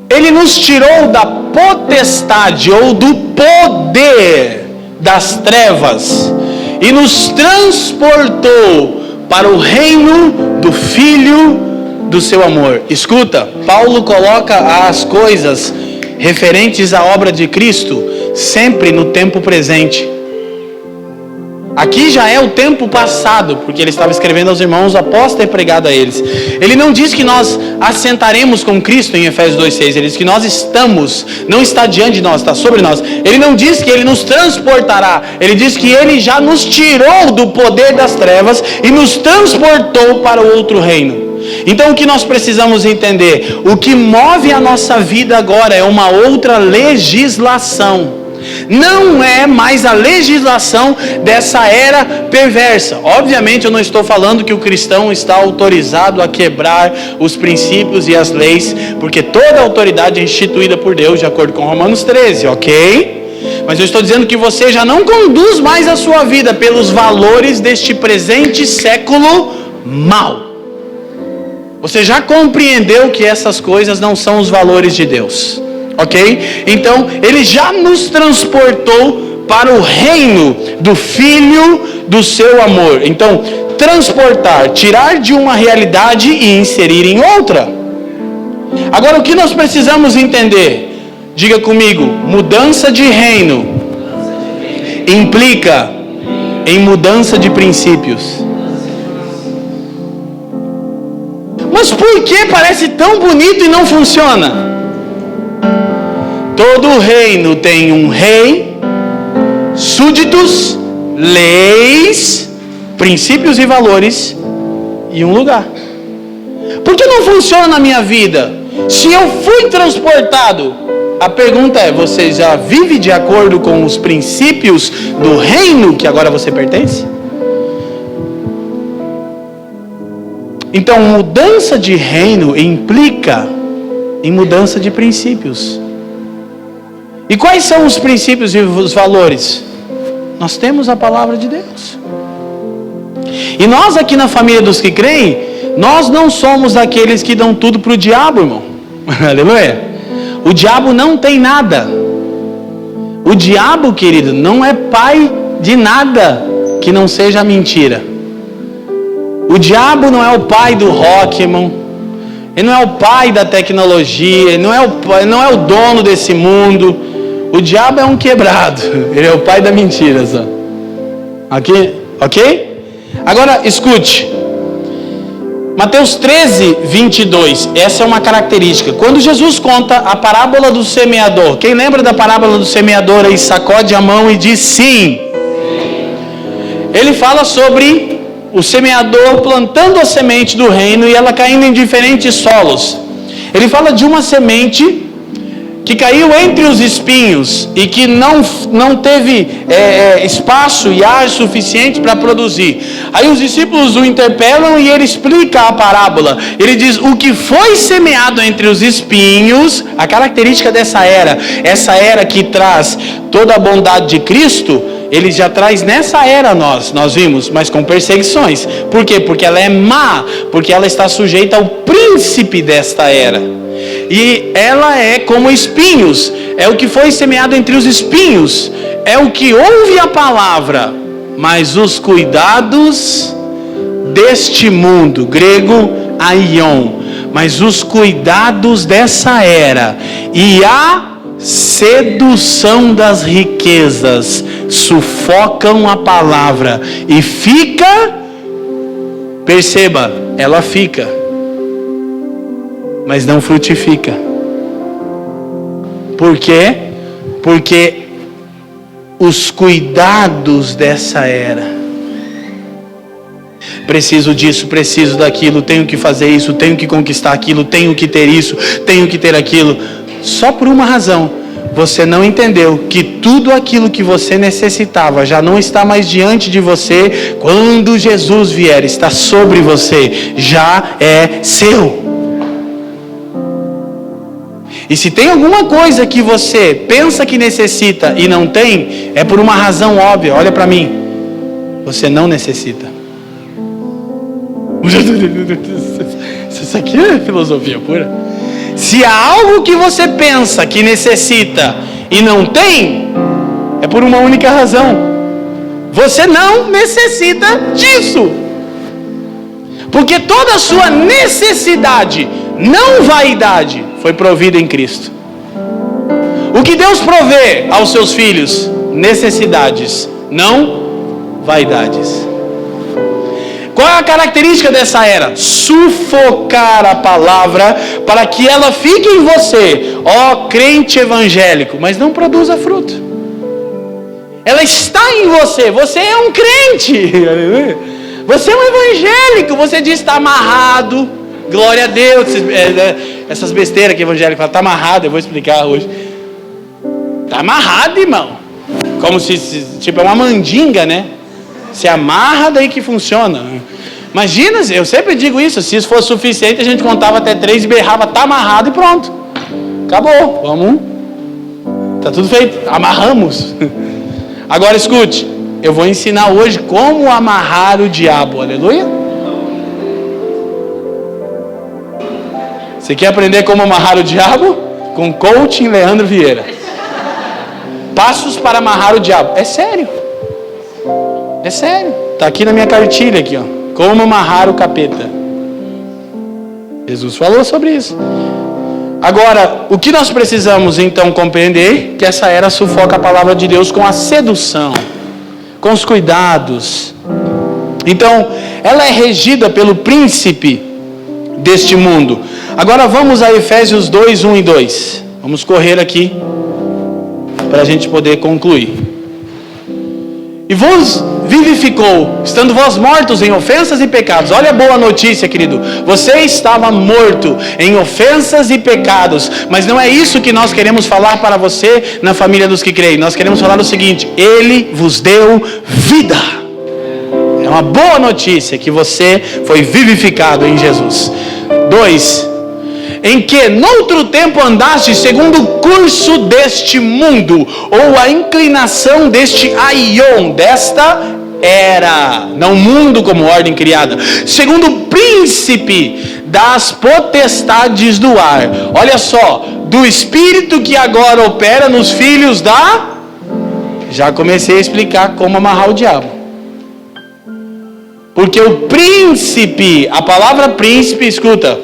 [SPEAKER 1] Ele nos tirou da potestade ou do poder das trevas e nos transportou para o reino do Filho do seu amor. Escuta, Paulo coloca as coisas referentes à obra de Cristo sempre no tempo presente. Aqui já é o tempo passado, porque ele estava escrevendo aos irmãos após ter pregado a eles. Ele não diz que nós assentaremos com Cristo em Efésios 2,6. Ele diz que nós estamos, não está diante de nós, está sobre nós. Ele não diz que ele nos transportará. Ele diz que ele já nos tirou do poder das trevas e nos transportou para o outro reino. Então o que nós precisamos entender? O que move a nossa vida agora é uma outra legislação. Não é mais a legislação dessa era perversa. Obviamente eu não estou falando que o cristão está autorizado a quebrar os princípios e as leis, porque toda autoridade é instituída por Deus, de acordo com Romanos 13, ok? Mas eu estou dizendo que você já não conduz mais a sua vida pelos valores deste presente século mau. Você já compreendeu que essas coisas não são os valores de Deus. Ok? Então, ele já nos transportou para o reino do Filho do seu amor. Então, transportar, tirar de uma realidade e inserir em outra. Agora, o que nós precisamos entender? Diga comigo, mudança de reino implica em mudança de princípios. Mas por que parece tão bonito e não funciona? Todo reino tem um rei, súditos, leis, princípios e valores e um lugar. Por que não funciona na minha vida? Se eu fui transportado, a pergunta é: você já vive de acordo com os princípios do reino que agora você pertence? Então, mudança de reino implica em mudança de princípios. E quais são os princípios e os valores? Nós temos a palavra de Deus. E nós aqui na família dos que creem, nós não somos aqueles que dão tudo para o diabo, irmão. Aleluia. O diabo não tem nada. O diabo, querido, não é pai de nada que não seja mentira. O diabo não é o pai do rock, irmão. Ele não é o pai da tecnologia. Ele não é o dono desse mundo. O diabo é um quebrado. Ele é o pai da mentira, só. Ok? Agora, escute. Mateus 13, 22. Essa é uma característica. Quando Jesus conta a parábola do semeador. Quem lembra da parábola do semeador aí? Sacode a mão e diz sim. Ele fala sobre o semeador plantando a semente do reino e ela caindo em diferentes solos. Ele fala de uma semente que caiu entre os espinhos e que não teve espaço e ar suficiente para produzir. Aí os discípulos o interpelam e ele explica a parábola. Ele diz: o que foi semeado entre os espinhos, a característica dessa era, essa era que traz toda a bondade de Cristo, ele já traz nessa era nós vimos, mas com perseguições. Por quê? Porque ela é má, porque ela está sujeita ao príncipe desta era. E ela é como espinhos, é o que foi semeado entre os espinhos, é o que ouve a palavra, mas os cuidados deste mundo, grego aion, mas os cuidados dessa era e a sedução das riquezas sufocam a palavra e fica, perceba, ela fica, mas não frutifica. Por quê? Porque os cuidados dessa era, preciso disso, preciso daquilo, tenho que fazer isso, tenho que conquistar aquilo, tenho que ter isso, tenho que ter aquilo, só por uma razão: você não entendeu que tudo aquilo que você necessitava já não está mais diante de você. Quando Jesus vier, está sobre você, já é seu. E se tem alguma coisa que você pensa que necessita e não tem, é por uma razão óbvia. Olha para mim, você não necessita. Isso aqui é filosofia pura. Se há algo que você pensa que necessita e não tem, é por uma única razão: você não necessita disso. Porque toda a sua necessidade, não vaidade, foi provida em Cristo. O que Deus provê aos seus filhos? Necessidades, não vaidades. Qual é a característica dessa era? Sufocar a palavra para que ela fique em você, ó crente evangélico, mas não produza fruto. Ela está em você, você é um crente, você é um evangélico, você diz que está amarrado, glória a Deus, essas besteiras que evangélico fala, está amarrado, eu vou explicar hoje. Está amarrado, irmão, como se tipo é uma mandinga, né? Se amarra, daí que funciona. Imagina, eu sempre digo isso, se isso fosse suficiente, a gente contava até 3 e berrava, tá amarrado e pronto. Acabou, vamos. Tá tudo feito, amarramos. Agora escute, eu vou ensinar hoje como amarrar o diabo, aleluia. Você quer aprender como amarrar o diabo? Com coaching Leandro Vieira. Passos para amarrar o diabo. É sério. É sério. Está aqui na minha cartilha aqui, ó. Como amarrar o capeta. Jesus falou sobre isso. Agora, o que nós precisamos então compreender? Que essa era sufoca a palavra de Deus com a sedução, com os cuidados. Então, ela é regida pelo príncipe deste mundo. Agora vamos a Efésios 2, 1 e 2. Vamos correr aqui para a gente poder concluir. E vos vivificou, estando vós mortos em ofensas e pecados. Olha a boa notícia, querido. Você estava morto em ofensas e pecados. Mas não é isso que nós queremos falar para você na família dos que creem. Nós queremos falar o seguinte: Ele vos deu vida. É uma boa notícia que você foi vivificado em Jesus. 2. Em que noutro tempo andaste segundo o curso deste mundo, ou a inclinação deste aion, desta era, não mundo como ordem criada, segundo o príncipe das potestades do ar. Olha só, do espírito que agora opera nos filhos da... Já comecei a explicar como amarrar o diabo. Porque o príncipe, a palavra príncipe, escuta,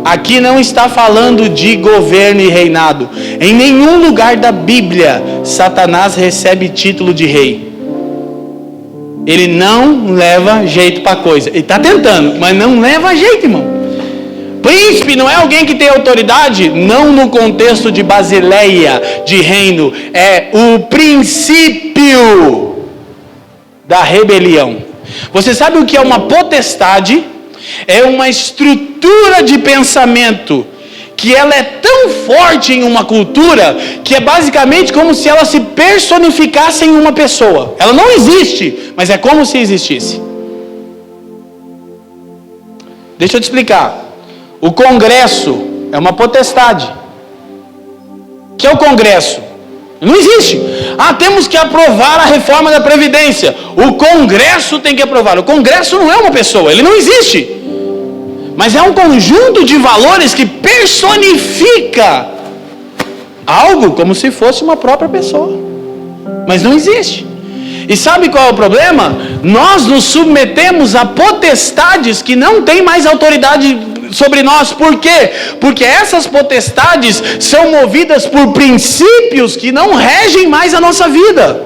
[SPEAKER 1] aqui não está falando de governo e reinado. Em nenhum lugar da Bíblia Satanás recebe título de rei. Ele não leva jeito para coisa. Ele está tentando, mas não leva jeito, irmão. Príncipe não é alguém que tem autoridade, não no contexto de Basileia, de reino. É o princípio da rebelião. Você sabe o que é uma potestade? É uma estrutura de pensamento que ela é tão forte em uma cultura que é basicamente como se ela se personificasse em uma pessoa. Ela não existe, mas é como se existisse. Deixa eu te explicar. O Congresso é uma potestade. O que é o Congresso? Não existe. Temos que aprovar a reforma da Previdência. O Congresso tem que aprovar. O Congresso não é uma pessoa, ele não existe. Mas é um conjunto de valores que personifica algo como se fosse uma própria pessoa. Mas não existe. E sabe qual é o problema? Nós nos submetemos a potestades que não têm mais autoridade sobre nós. Por quê? Porque essas potestades são movidas por princípios que não regem mais a nossa vida.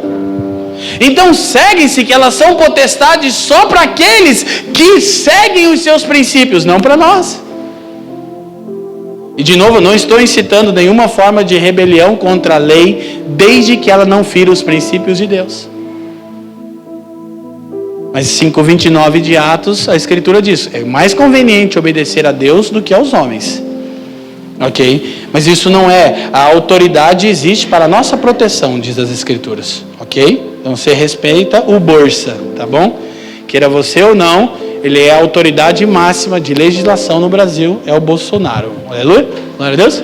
[SPEAKER 1] Então segue-se que elas são potestades só para aqueles que seguem os seus princípios, não para nós. E de novo, não estou incitando nenhuma forma de rebelião contra a lei, desde que ela não fira os princípios de Deus. Mas 5:29 de Atos, a Escritura diz: é mais conveniente obedecer a Deus do que aos homens. Ok? Mas isso não é, a autoridade existe para a nossa proteção, diz as Escrituras. Ok? Então você respeita o Bolsa, tá bom? Queira você ou não, ele é a autoridade máxima de legislação no Brasil, é o Bolsonaro. Aleluia? Glória a Deus?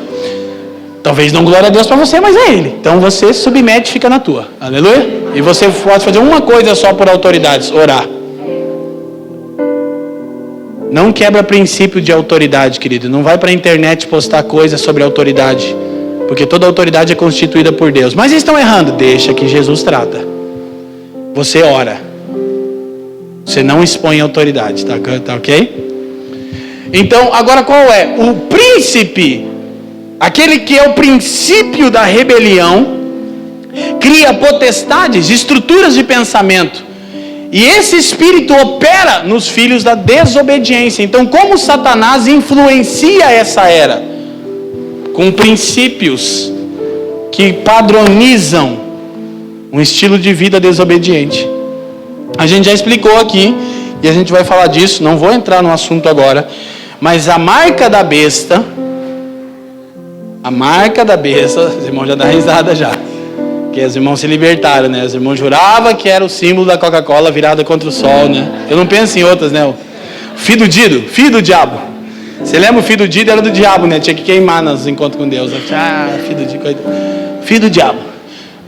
[SPEAKER 1] Talvez não glória a Deus para você, mas é ele. Então você submete e fica na tua. Aleluia? E você pode fazer uma coisa só por autoridades: orar. Não quebra princípio de autoridade, querido. Não vai para a internet postar coisas sobre autoridade, porque toda autoridade é constituída por Deus. Mas eles estão errando. Deixa que Jesus trata. Você ora. Você não expõe a autoridade, tá ok? Então, agora qual é? O príncipe, aquele que é o princípio da rebelião, cria potestades, estruturas de pensamento. E esse espírito opera nos filhos da desobediência. Então, como Satanás influencia essa era? Com princípios que padronizam um estilo de vida desobediente. A gente já explicou aqui, e a gente vai falar disso, não vou entrar no assunto agora, mas a marca da besta, os irmãos já dão risada já, porque os irmãos se libertaram, né? Os irmãos juravam que era o símbolo da Coca-Cola virada contra o sol, né? Eu não penso em outras, né? O filho do diabo. Você lembra o filho do Dido? Era do diabo, né? Tinha que queimar nos encontros com Deus. Filho do diabo.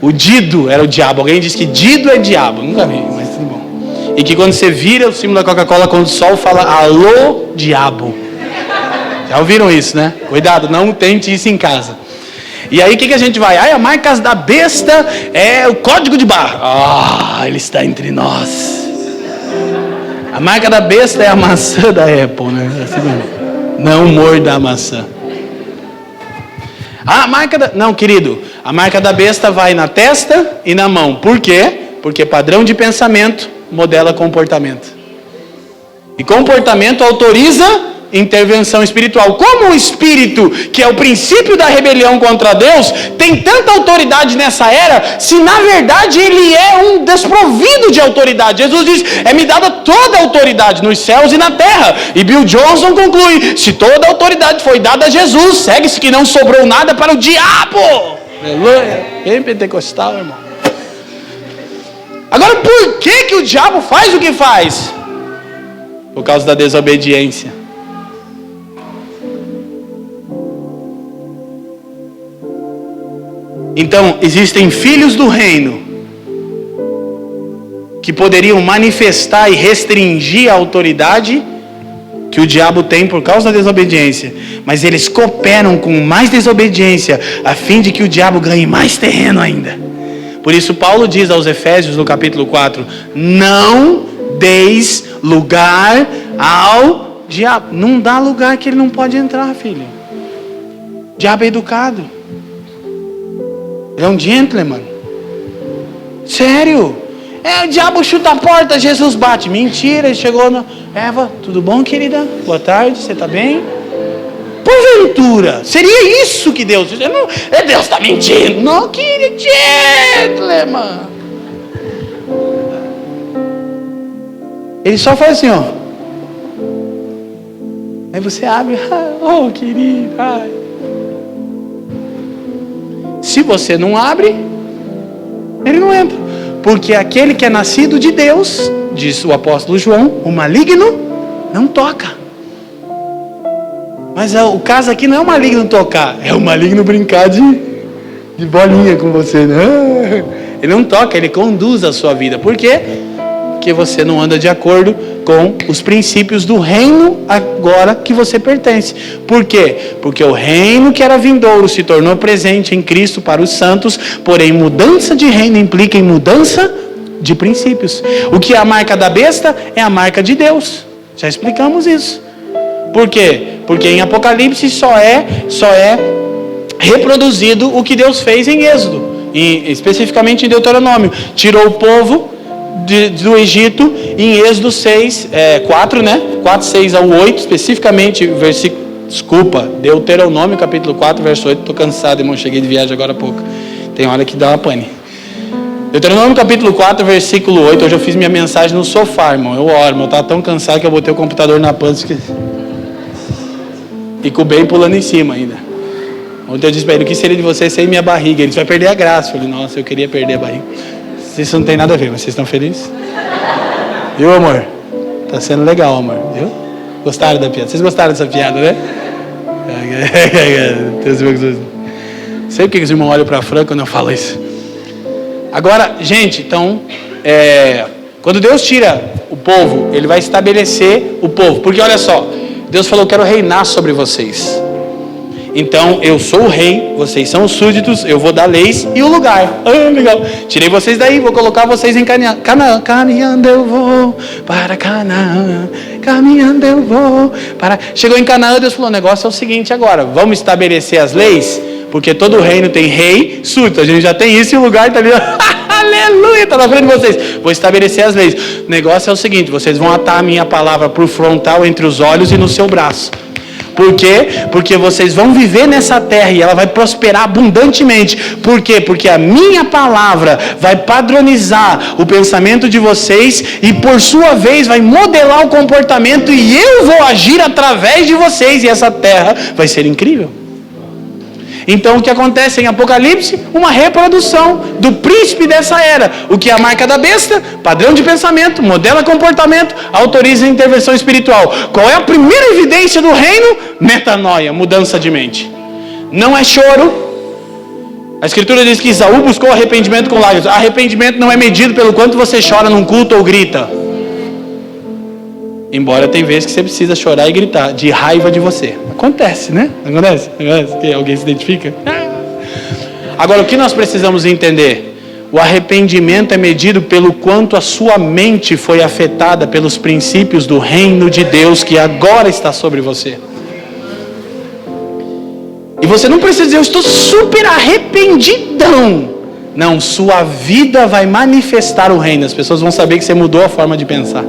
[SPEAKER 1] O Dido era o diabo. Alguém disse que Dido é diabo. Nunca vi, mas tudo bom. E que quando você vira o símbolo da Coca-Cola, quando o sol fala alô, diabo. Já ouviram isso, né? Cuidado, não tente isso em casa. E aí o que a gente vai? A marca da besta é o código de barra. Ele está entre nós. A marca da besta é a maçã da Apple, né? Não morda a maçã. Não, querido. A marca da besta vai na testa e na mão. Por quê? Porque padrão de pensamento modela comportamento. E comportamento autoriza intervenção espiritual. Como o espírito, que é o princípio da rebelião contra Deus, tem tanta autoridade nessa era, se na verdade ele é um desprovido de autoridade. Jesus diz, é-me dada toda a autoridade nos céus e na terra. E Bill Johnson conclui, se toda a autoridade foi dada a Jesus, segue-se que não sobrou nada para o diabo. Aleluia. Bem pentecostal, irmão. Agora, por que o diabo faz o que faz? Por causa da desobediência. Então, existem filhos do reino que poderiam manifestar e restringir a autoridade que o diabo tem por causa da desobediência, mas eles cooperam com mais desobediência a fim de que o diabo ganhe mais terreno ainda. Por isso Paulo diz aos Efésios no capítulo 4, não deis lugar ao diabo. Não dá lugar que ele não pode entrar, filho. O diabo é educado. Ele é um gentleman. Sério. O diabo chuta a porta, Jesus bate. Mentira, ele chegou no... Eva, tudo bom, querida? Boa tarde, você está bem? Porventura, seria isso que Deus diz? Deus está mentindo. Não, querido, gentleman. Ele só faz assim, ó. Aí você abre. Oh, querido, ai. Se você não abre, ele não entra. Porque aquele que é nascido de Deus, diz o apóstolo João, o maligno não toca. Mas o caso aqui não é o maligno tocar, é o maligno brincar de bolinha com você, né? Ele não toca, ele conduz a sua vida. Por quê? Porque você não anda de acordo com os princípios do reino agora que você pertence. Por quê? Porque o reino que era vindouro se tornou presente em Cristo para os santos, porém mudança de reino implica em mudança de princípios. O que é a marca da besta é a marca de Deus. Já explicamos isso. Por quê? Porque em Apocalipse só é reproduzido o que Deus fez em Êxodo, e especificamente em Deuteronômio. Tirou o povo do Egito em Êxodo 4, né? 4, 6 ao 8, especificamente Deuteronômio capítulo 4, verso 8. Estou cansado, irmão, cheguei de viagem agora há pouco. Tem hora que dá uma pane. Deuteronômio capítulo 4, versículo 8. Hoje eu fiz minha mensagem no sofá, irmão. Eu oro, irmão. Eu estava tão cansado que eu botei o computador na pança e com o bem pulando em cima ainda. Ontem eu disse para ele, o que seria de você sem minha barriga? Ele disse, vai perder a graça. Eu falei, nossa, eu queria perder a barriga. Isso não tem nada a ver, mas vocês estão felizes? Viu, amor? Tá sendo legal, amor. Viu? Gostaram da piada? Vocês gostaram dessa piada, né? Sei porque os irmãos olham para a Fran quando eu falo isso. Agora, gente, então, quando Deus tira o povo, Ele vai estabelecer o povo. Porque olha só, Deus falou, eu quero reinar sobre vocês. Então, eu sou o rei, vocês são os súditos, eu vou dar leis e o lugar. Legal. Tirei vocês daí, vou colocar vocês em Canaã. Caminhando eu vou para Canaã. caminhando eu vou. Chegou em Canaã, Deus falou, o negócio é o seguinte agora, vamos estabelecer as leis, porque todo reino tem rei, súdito, a gente já tem isso e o lugar está ali, aleluia, está na frente de vocês. Vou estabelecer as leis. O negócio é o seguinte, vocês vão atar a minha palavra por frontal entre os olhos e no seu braço. Por quê? Porque vocês vão viver nessa terra e ela vai prosperar abundantemente. Por quê? Porque a minha palavra vai padronizar o pensamento de vocês e por sua vez vai modelar o comportamento e eu vou agir através de vocês e essa terra vai ser incrível. Então o que acontece em Apocalipse? Uma reprodução do príncipe dessa era. O que é a marca da besta? Padrão de pensamento, modela comportamento, autoriza a intervenção espiritual. Qual é a primeira evidência do reino? Metanoia, mudança de mente. Não é choro. A escritura diz que Esaú buscou arrependimento com lágrimas. Arrependimento não é medido pelo quanto você chora num culto ou grita. Embora tem vezes que você precisa chorar e gritar de raiva de você. Acontece, né? Acontece? Que alguém se identifica? Agora, o que nós precisamos entender? O arrependimento é medido pelo quanto a sua mente foi afetada pelos princípios do reino de Deus que agora está sobre você. E você não precisa dizer, eu estou super arrependidão. Não, sua vida vai manifestar o reino. As pessoas vão saber que você mudou a forma de pensar.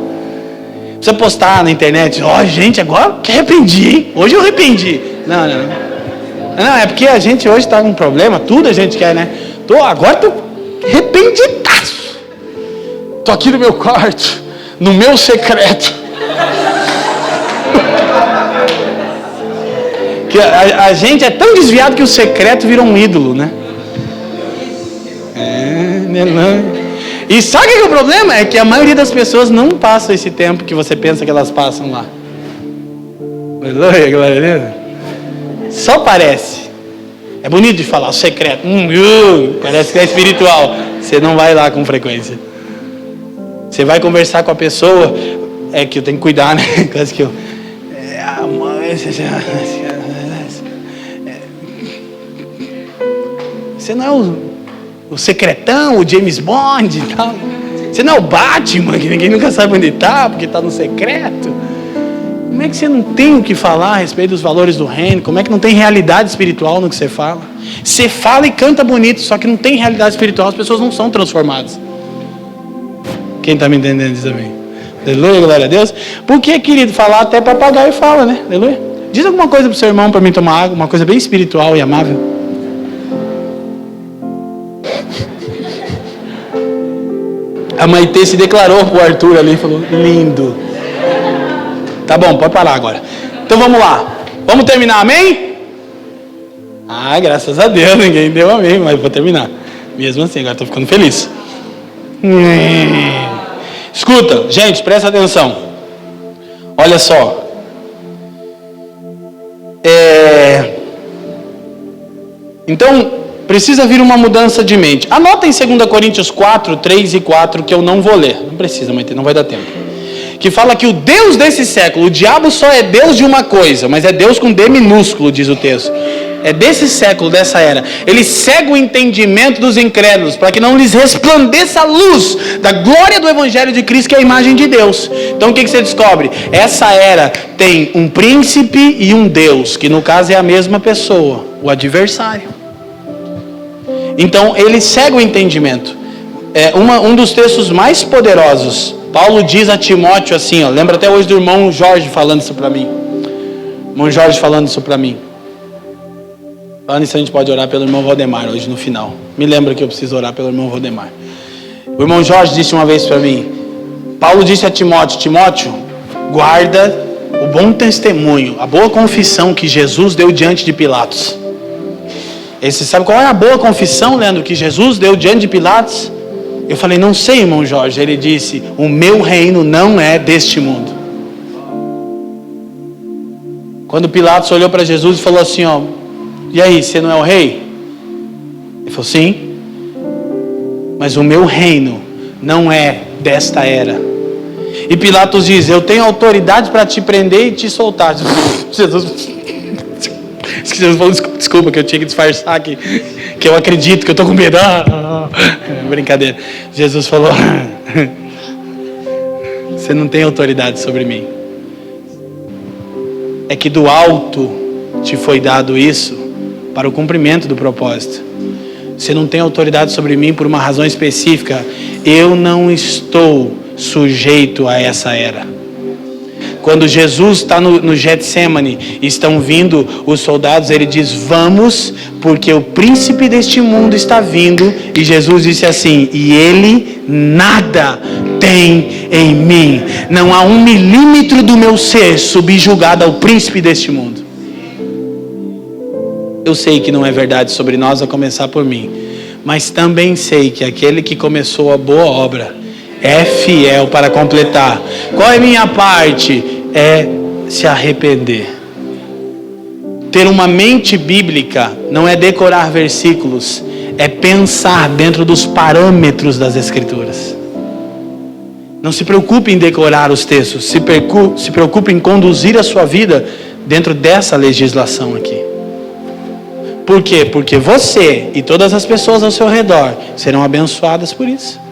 [SPEAKER 1] Você postar na internet, gente, agora que arrependi, hein? Hoje eu arrependi. Não, é porque a gente hoje está com um problema, tudo a gente quer, né? Agora tô arrependidaço. Tô aqui no meu quarto, no meu secreto. Que a gente é tão desviado que o secreto virou um ídolo, né? E sabe o que é o problema? É que a maioria das pessoas não passa esse tempo que você pensa que elas passam lá. Aleluia, glória a Deus. Só parece. É bonito de falar o secreto. Parece que é espiritual. Você não vai lá com frequência. Você vai conversar com a pessoa. É que eu tenho que cuidar, né? Quase que eu... Você não é o secretão, o James Bond e tal. Você não é o Batman, que ninguém nunca sabe onde está, porque está no secreto. Como é que você não tem o que falar a respeito dos valores do reino? Como é que não tem realidade espiritual no que você fala? Você fala e canta bonito, só que não tem realidade espiritual, as pessoas não são transformadas. Quem está me entendendo diz amém? Aleluia, glória a Deus. Por que, querido, falar até papagaio fala, né? Aleluia. Diz alguma coisa para o seu irmão para mim tomar água, uma coisa bem espiritual e amável. A Maitê se declarou pro Arthur ali e falou, lindo. Tá bom, pode parar agora. Então vamos lá. Vamos terminar, amém? Graças a Deus, ninguém deu amém, mas vou terminar. Mesmo assim, agora estou ficando feliz. Escuta, gente, presta atenção. Olha só. Então, precisa vir uma mudança de mente. Anota em 2 Coríntios 4, 3 e 4, que eu não vou ler. Não precisa, mas não vai dar tempo. Que fala que o Deus desse século, o diabo só é Deus de uma coisa, mas é Deus com D minúsculo, diz o texto. É desse século, dessa era. Ele cega o entendimento dos incrédulos, para que não lhes resplandeça a luz da glória do Evangelho de Cristo, que é a imagem de Deus. Então o que você descobre? Essa era tem um príncipe e um Deus, que no caso é a mesma pessoa, o adversário. Então ele cega o entendimento. Um dos textos mais poderosos, Paulo diz a Timóteo assim, lembra até hoje do irmão Jorge falando isso para mim. Irmão Jorge falando isso para mim. Falando isso, a gente pode orar pelo irmão Valdemar hoje no final. Me lembra que eu preciso orar pelo irmão Valdemar. O irmão Jorge disse uma vez para mim, Paulo disse a Timóteo, Timóteo, guarda o bom testemunho, a boa confissão que Jesus deu diante de Pilatos. Você sabe qual é a boa confissão, Leandro, que Jesus deu diante de Pilatos? Eu falei, não sei, irmão Jorge. Ele disse, o meu reino não é deste mundo. Quando Pilatos olhou para Jesus e falou assim, e aí, você não é o rei? Ele falou, sim. Mas o meu reino não é desta era. E Pilatos diz, eu tenho autoridade para te prender e te soltar. Jesus falou, desculpa que eu tinha que disfarçar que eu acredito, que eu estou com medo. Brincadeira. Jesus falou, você não tem autoridade sobre mim. é que do alto te foi dado isso para o cumprimento do propósito. Você não tem autoridade sobre mim por uma razão específica. Eu não estou sujeito a essa era. Quando Jesus está no Getsemane e estão vindo os soldados, ele diz: vamos, porque o príncipe deste mundo está vindo. E Jesus disse assim: e ele nada tem em mim. Não há 1 milímetro do meu ser subjugado ao príncipe deste mundo. Eu sei que não é verdade sobre nós, a começar por mim. Mas também sei que aquele que começou a boa obra é fiel para completar. Qual é a minha parte? É se arrepender. Ter uma mente bíblica não é decorar versículos, é pensar dentro dos parâmetros das Escrituras. Não se preocupe em decorar os textos, se preocupe em conduzir a sua vida dentro dessa legislação aqui. Por quê? Porque você e todas as pessoas ao seu redor serão abençoadas por isso.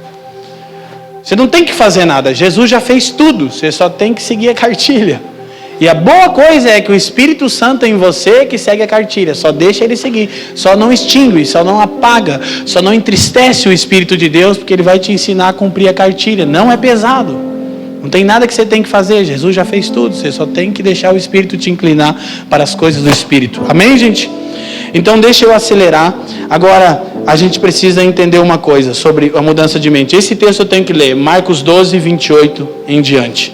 [SPEAKER 1] Você não tem que fazer nada, Jesus já fez tudo, você só tem que seguir a cartilha. E a boa coisa é que o Espírito Santo é em você que segue a cartilha, só deixa ele seguir, só não extingue, só não apaga, só não entristece o Espírito de Deus, porque ele vai te ensinar a cumprir a cartilha. Não é pesado, não tem nada que você tem que fazer, Jesus já fez tudo, você só tem que deixar o Espírito te inclinar para as coisas do Espírito. Amém, gente? Então deixa eu acelerar. Agora a gente precisa entender uma coisa sobre a mudança de mente. Esse texto eu tenho que ler, Marcos 12, 28 em diante.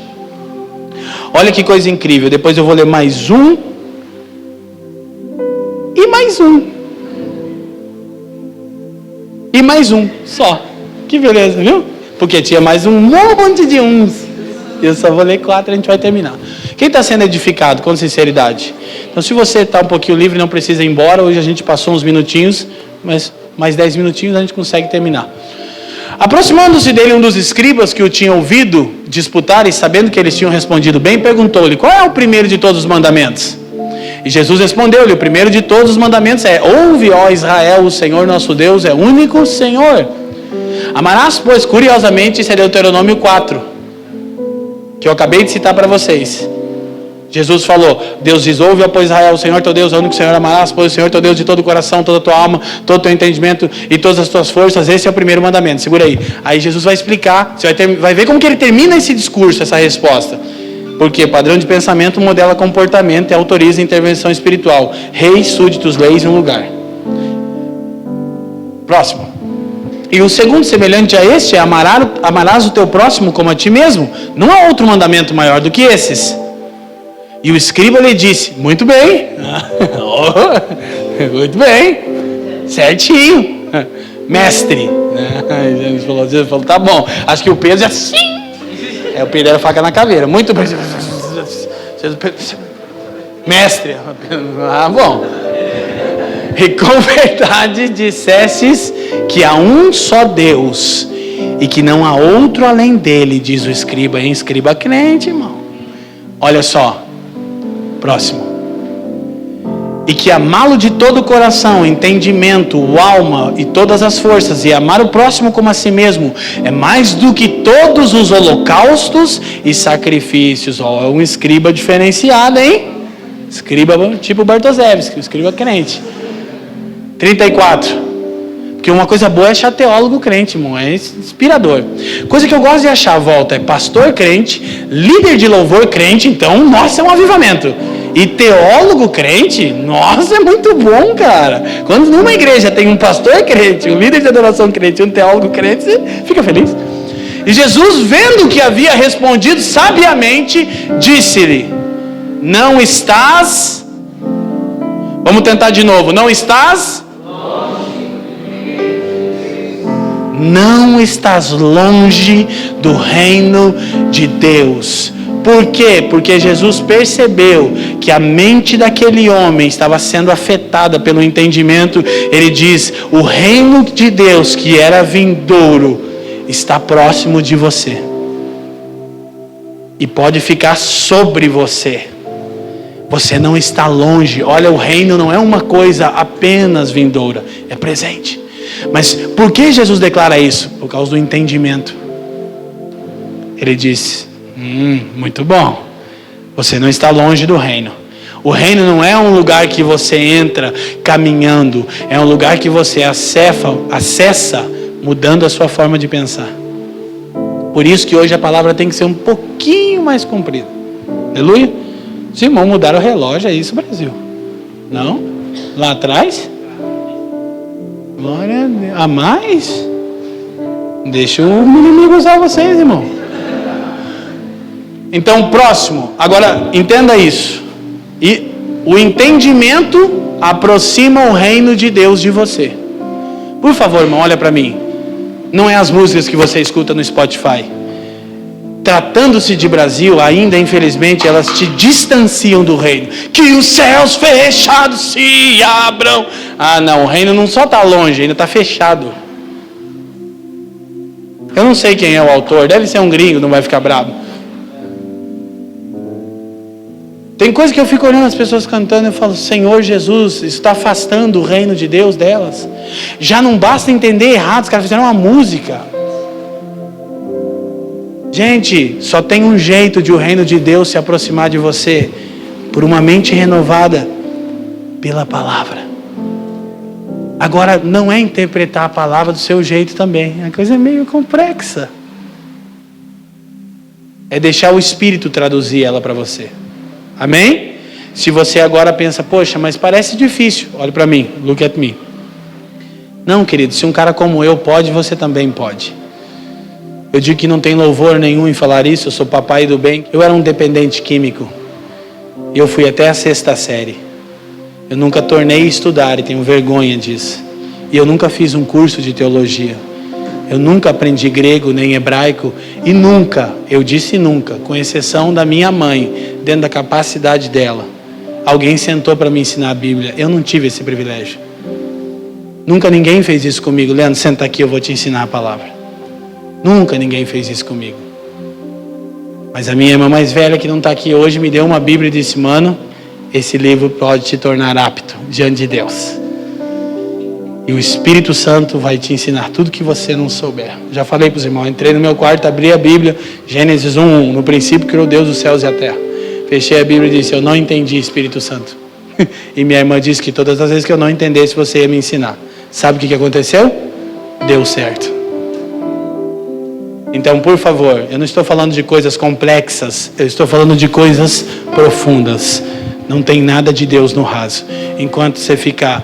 [SPEAKER 1] Olha que coisa incrível. Depois eu vou ler mais um e mais um e mais um só. Que beleza, viu? Porque tinha mais um monte de uns. Eu só vou ler 4 e a gente vai terminar. Quem está sendo edificado com sinceridade? Então, se você está um pouquinho livre, não precisa ir embora. Hoje a gente passou uns minutinhos, mas mais 10 minutinhos a gente consegue terminar. Aproximando-se dele um dos escribas que o tinham ouvido disputar e sabendo que eles tinham respondido bem, perguntou-lhe: qual é o primeiro de todos os mandamentos? E Jesus respondeu-lhe: o primeiro de todos os mandamentos é: ouve, ó Israel, o Senhor nosso Deus é o único Senhor. Amarás, pois, curiosamente, isso é Deuteronômio 4, que eu acabei de citar para vocês. Jesus falou, Deus diz: ouve, ó pois Israel, o Senhor teu Deus é o único Senhor. Amarás, pois, o Senhor teu Deus de todo o coração, toda a tua alma, todo o teu entendimento e todas as tuas forças. Esse é o primeiro mandamento. Segura aí. Aí Jesus vai explicar, você vai ver como que ele termina esse discurso, essa resposta. Porque padrão de pensamento modela comportamento e autoriza intervenção espiritual. Reis, súditos, leis em um lugar. Próximo. E o segundo, semelhante a este, é amarás o teu próximo como a ti mesmo. Não há outro mandamento maior do que esses. E o escriba lhe disse: muito bem, muito bem, certinho, mestre. Jesus falou: tá bom. Acho que o Pedro já... o Pedro era faca na caveira. Muito bem. Mestre. Ah, bom. E com verdade dissestes que há um só Deus e que não há outro além dele, diz o escriba. Hein? Escriba crente, irmão. Olha só. Próximo. E que amá-lo de todo o coração, entendimento, alma e todas as forças, e amar o próximo como a si mesmo, é mais do que todos os holocaustos e sacrifícios. Ó, é um escriba diferenciado, hein? Escriba tipo Bartoszewski, escriba crente. 34. Porque uma coisa boa é achar teólogo crente, irmão. É inspirador. Coisa que eu gosto de achar à volta é pastor crente, líder de louvor crente. Então, nossa, é um avivamento. E teólogo crente, nossa, é muito bom, cara. Quando numa igreja tem um pastor crente, um líder de adoração crente, um teólogo crente, você fica feliz. E Jesus, vendo que havia respondido sabiamente, disse-lhe: não estás... Vamos tentar de novo. Não estás... Não estás longe do reino de Deus. Por quê? Porque Jesus percebeu que a mente daquele homem estava sendo afetada pelo entendimento. Ele diz: o reino de Deus que era vindouro está próximo de você e pode ficar sobre você. Você não está longe. Olha, o reino não é uma coisa apenas vindoura, é presente. Mas por que Jesus declara isso? Por causa do entendimento. Ele disse: muito bom. Você não está longe do reino. O reino não é um lugar que você entra caminhando, é um lugar que você acessa mudando a sua forma de pensar. Por isso que hoje a palavra tem que ser um pouquinho mais comprida. Aleluia? Os irmãos mudaram o relógio, é isso, Brasil? Não? Lá atrás? Glória a Deus. A mais? Deixa o inimigo usar vocês, irmão. Então, próximo. Agora, entenda isso. E o entendimento aproxima o reino de Deus de você. Por favor, irmão, olha para mim. Não é as músicas que você escuta no Spotify. Tratando-se de Brasil, ainda infelizmente elas te distanciam do reino. Que os céus fechados se abram. Ah não, o reino não só está longe, ainda está fechado. Eu não sei quem é o autor, deve ser um gringo, não vai ficar bravo. Tem coisa que eu fico olhando as pessoas cantando e eu falo, Senhor Jesus, isso está afastando o reino de Deus delas. Já não basta entender errado, os caras fizeram uma música. Gente, só tem um jeito de o reino de Deus se aproximar de você, por uma mente renovada pela palavra. Agora, não é interpretar a palavra do seu jeito também, a coisa é meio complexa. É deixar o Espírito traduzir ela para você. Amém? Se você agora pensa, poxa, mas parece difícil. Olha para mim, look at me. Não, querido, se um cara como eu pode, você também pode. Eu digo que não tem louvor nenhum em falar isso, eu sou papai do bem. Eu era um dependente químico. Eu fui até a 6ª série. Eu nunca tornei a estudar e tenho vergonha disso. E eu nunca fiz um curso de teologia. Eu nunca aprendi grego nem hebraico. E nunca, eu disse nunca, com exceção da minha mãe, dentro da capacidade dela, alguém sentou para me ensinar a Bíblia. Eu não tive esse privilégio. Nunca ninguém fez isso comigo. Leandro, senta aqui, eu vou te ensinar a palavra. Nunca ninguém fez isso comigo. Mas a minha irmã mais velha, que não está aqui hoje, me deu uma Bíblia e disse, mano, esse livro pode te tornar apto diante de Deus. E o Espírito Santo vai te ensinar tudo que você não souber. Já falei para os irmãos, entrei no meu quarto, abri a Bíblia, Gênesis 1:1, no princípio criou Deus os céus e a terra. Fechei a Bíblia e disse, eu não entendi, Espírito Santo. E minha irmã disse que todas as vezes que eu não entendesse, você ia me ensinar. Sabe o que aconteceu? Deu certo. Então, por favor, eu não estou falando de coisas complexas, eu estou falando de coisas profundas. Não tem nada de Deus no raso. Enquanto você fica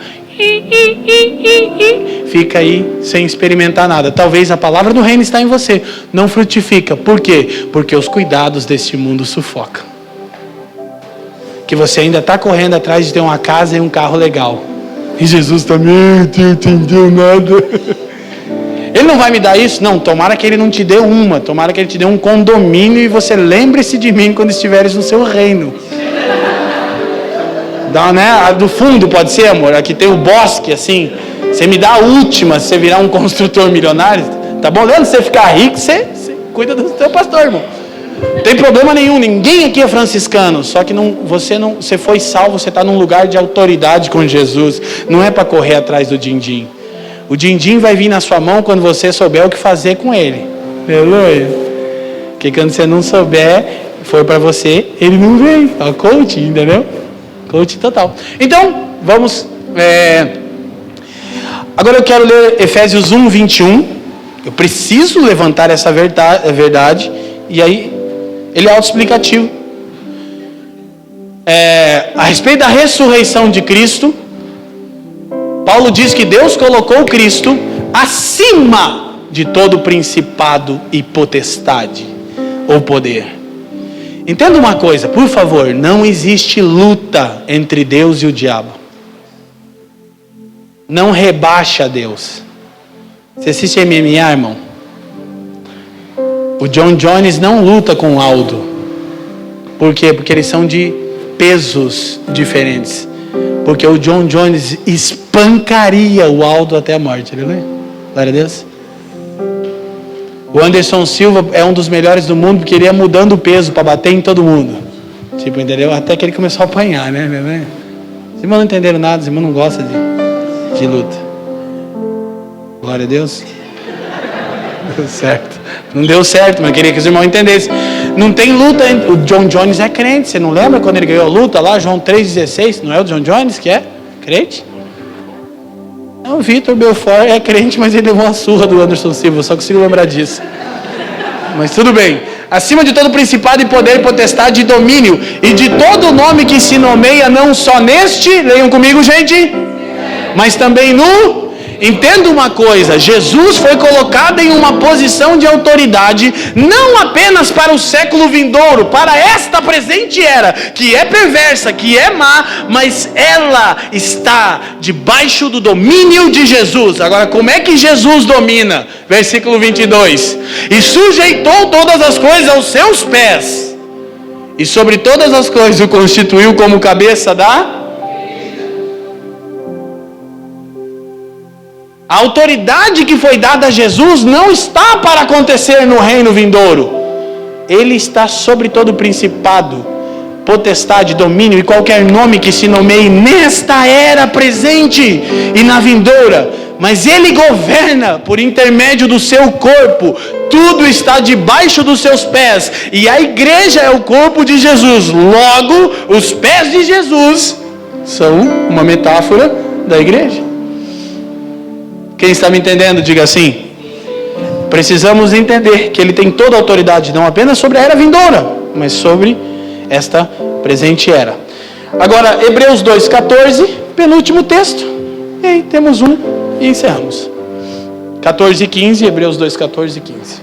[SPEAKER 1] aí sem experimentar nada. Talvez a palavra do reino está em você, não frutifica. Por quê? Porque os cuidados deste mundo sufocam. Que você ainda está correndo atrás de ter uma casa e um carro legal. E Jesus também não entendeu nada. Ele não vai me dar isso? Não, tomara que ele não te dê uma. Tomara que ele te dê um condomínio e você lembre-se de mim quando estiveres no seu reino. Dá, né? A do fundo pode ser, amor? Aqui tem o bosque, assim. Você me dá a última se você virar um construtor milionário. Tá bom? Leandro, se você ficar rico, você cuida do seu pastor, irmão. Não tem problema nenhum. Ninguém aqui é franciscano. Só que você foi salvo, você está num lugar de autoridade com Jesus. Não é para correr atrás do din-din. O din-din vai vir na sua mão quando você souber o que fazer com ele. Aleluia. Porque quando você não souber, for para você, ele não vem. É o coaching, entendeu? Coaching total. Então, vamos... Agora eu quero ler Efésios 1:21. Eu preciso levantar essa verdade. E aí, ele é autoexplicativo. A respeito da ressurreição de Cristo, Paulo diz que Deus colocou Cristo acima de todo principado e potestade ou poder. Entenda uma coisa, por favor, não existe luta entre Deus e o diabo. Não rebaixa Deus. Você assiste MMA, irmão? O John Jones não luta com o Aldo. Por quê? Porque eles são de pesos diferentes. Porque o John Jones espancaria o Aldo até a morte. Aleluia. Glória a Deus. O Anderson Silva é um dos melhores do mundo porque ele ia mudando o peso para bater em todo mundo. Tipo, entendeu? Até que ele começou a apanhar, né? Os irmãos não entenderam nada, os irmãos não gostam de luta. Glória a Deus. Deu certo. Não deu certo, mas eu queria que os irmãos entendessem. Não tem luta. O John Jones é crente. Você não lembra quando ele ganhou a luta lá? João 3,16. Não é o John Jones que é crente? Não, o Vitor Belfort é crente, mas ele levou uma surra do Anderson Silva. Só consigo lembrar disso. Mas tudo bem. Acima de todo principado e poder, potestade e domínio, e de todo nome que se nomeia, não só neste, leiam comigo, gente, mas também no... Entenda uma coisa, Jesus foi colocado em uma posição de autoridade, não apenas para o século vindouro, para esta presente era, que é perversa, que é má, mas ela está debaixo do domínio de Jesus. Agora, como é que Jesus domina? Versículo 22. E sujeitou todas as coisas aos seus pés, e sobre todas as coisas o constituiu como cabeça da... A autoridade que foi dada a Jesus não está para acontecer no reino vindouro. Ele está sobre todo principado, potestade, domínio e qualquer nome que se nomeie nesta era presente e na vindoura. Mas ele governa por intermédio do seu corpo. Tudo está debaixo dos seus pés. E a igreja é o corpo de Jesus. Logo, os pés de Jesus são uma metáfora da igreja. Quem está me entendendo, diga assim. Precisamos entender que ele tem toda a autoridade, não apenas sobre a era vindoura, mas sobre esta presente era. Agora, Hebreus 2,14, penúltimo texto. E aí, temos um e encerramos. 14 e 15, Hebreus 2, 14 e 15.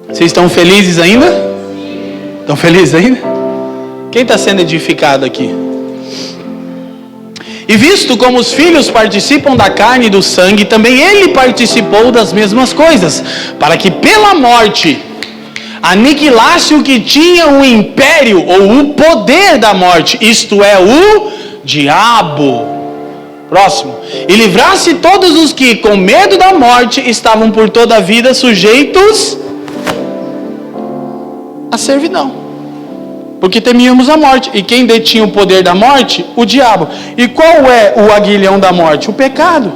[SPEAKER 1] Vocês estão felizes ainda? Estão felizes ainda? Quem está sendo edificado aqui? E visto como os filhos participam da carne e do sangue, também ele participou das mesmas coisas, para que pela morte aniquilasse o que tinha o império ou o poder da morte, isto é, o diabo. Próximo. E livrasse todos os que, com medo da morte, estavam por toda a vida sujeitos à servidão. Porque temíamos a morte. E quem detinha o poder da morte? O diabo. E qual é o aguilhão da morte? O pecado.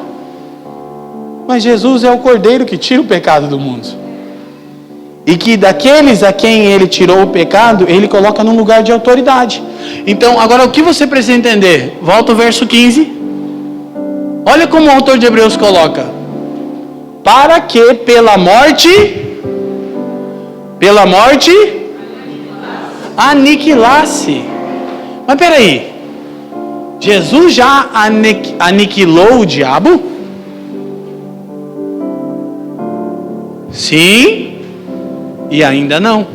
[SPEAKER 1] Mas Jesus é o cordeiro que tira o pecado do mundo. E que daqueles a quem ele tirou o pecado, ele coloca num lugar de autoridade. Então, agora o que você precisa entender? Volta ao verso 15. Olha como o autor de Hebreus coloca. Para que pela morte aniquilasse. Mas peraí, Jesus já aniquilou o diabo? Sim, e ainda não.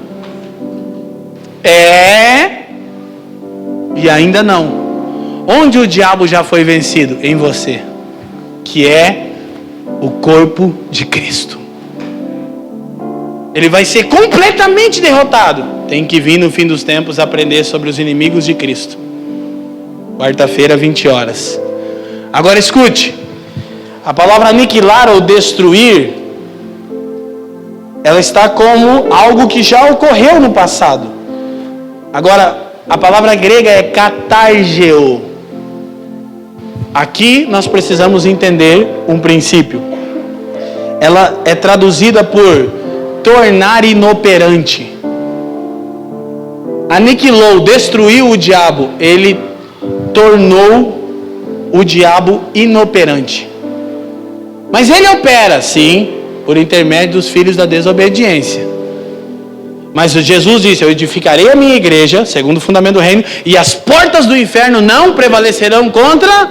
[SPEAKER 1] E ainda não. Onde o diabo já foi vencido? Em você, que é o corpo de Cristo. Ele vai ser completamente derrotado. Tem que vir no fim dos tempos aprender sobre os inimigos de Cristo. Quarta-feira, 20 horas. Agora escute. A palavra aniquilar ou destruir, ela está como algo que já ocorreu no passado. Agora, a palavra grega é katargeo. Aqui nós precisamos entender um princípio. Ela é traduzida por tornar inoperante. Aniquilou, destruiu o diabo. Ele tornou o diabo inoperante. Mas ele opera, sim, por intermédio dos filhos da desobediência. Mas Jesus disse: eu edificarei a minha igreja, segundo o fundamento do reino, e as portas do inferno não prevalecerão contra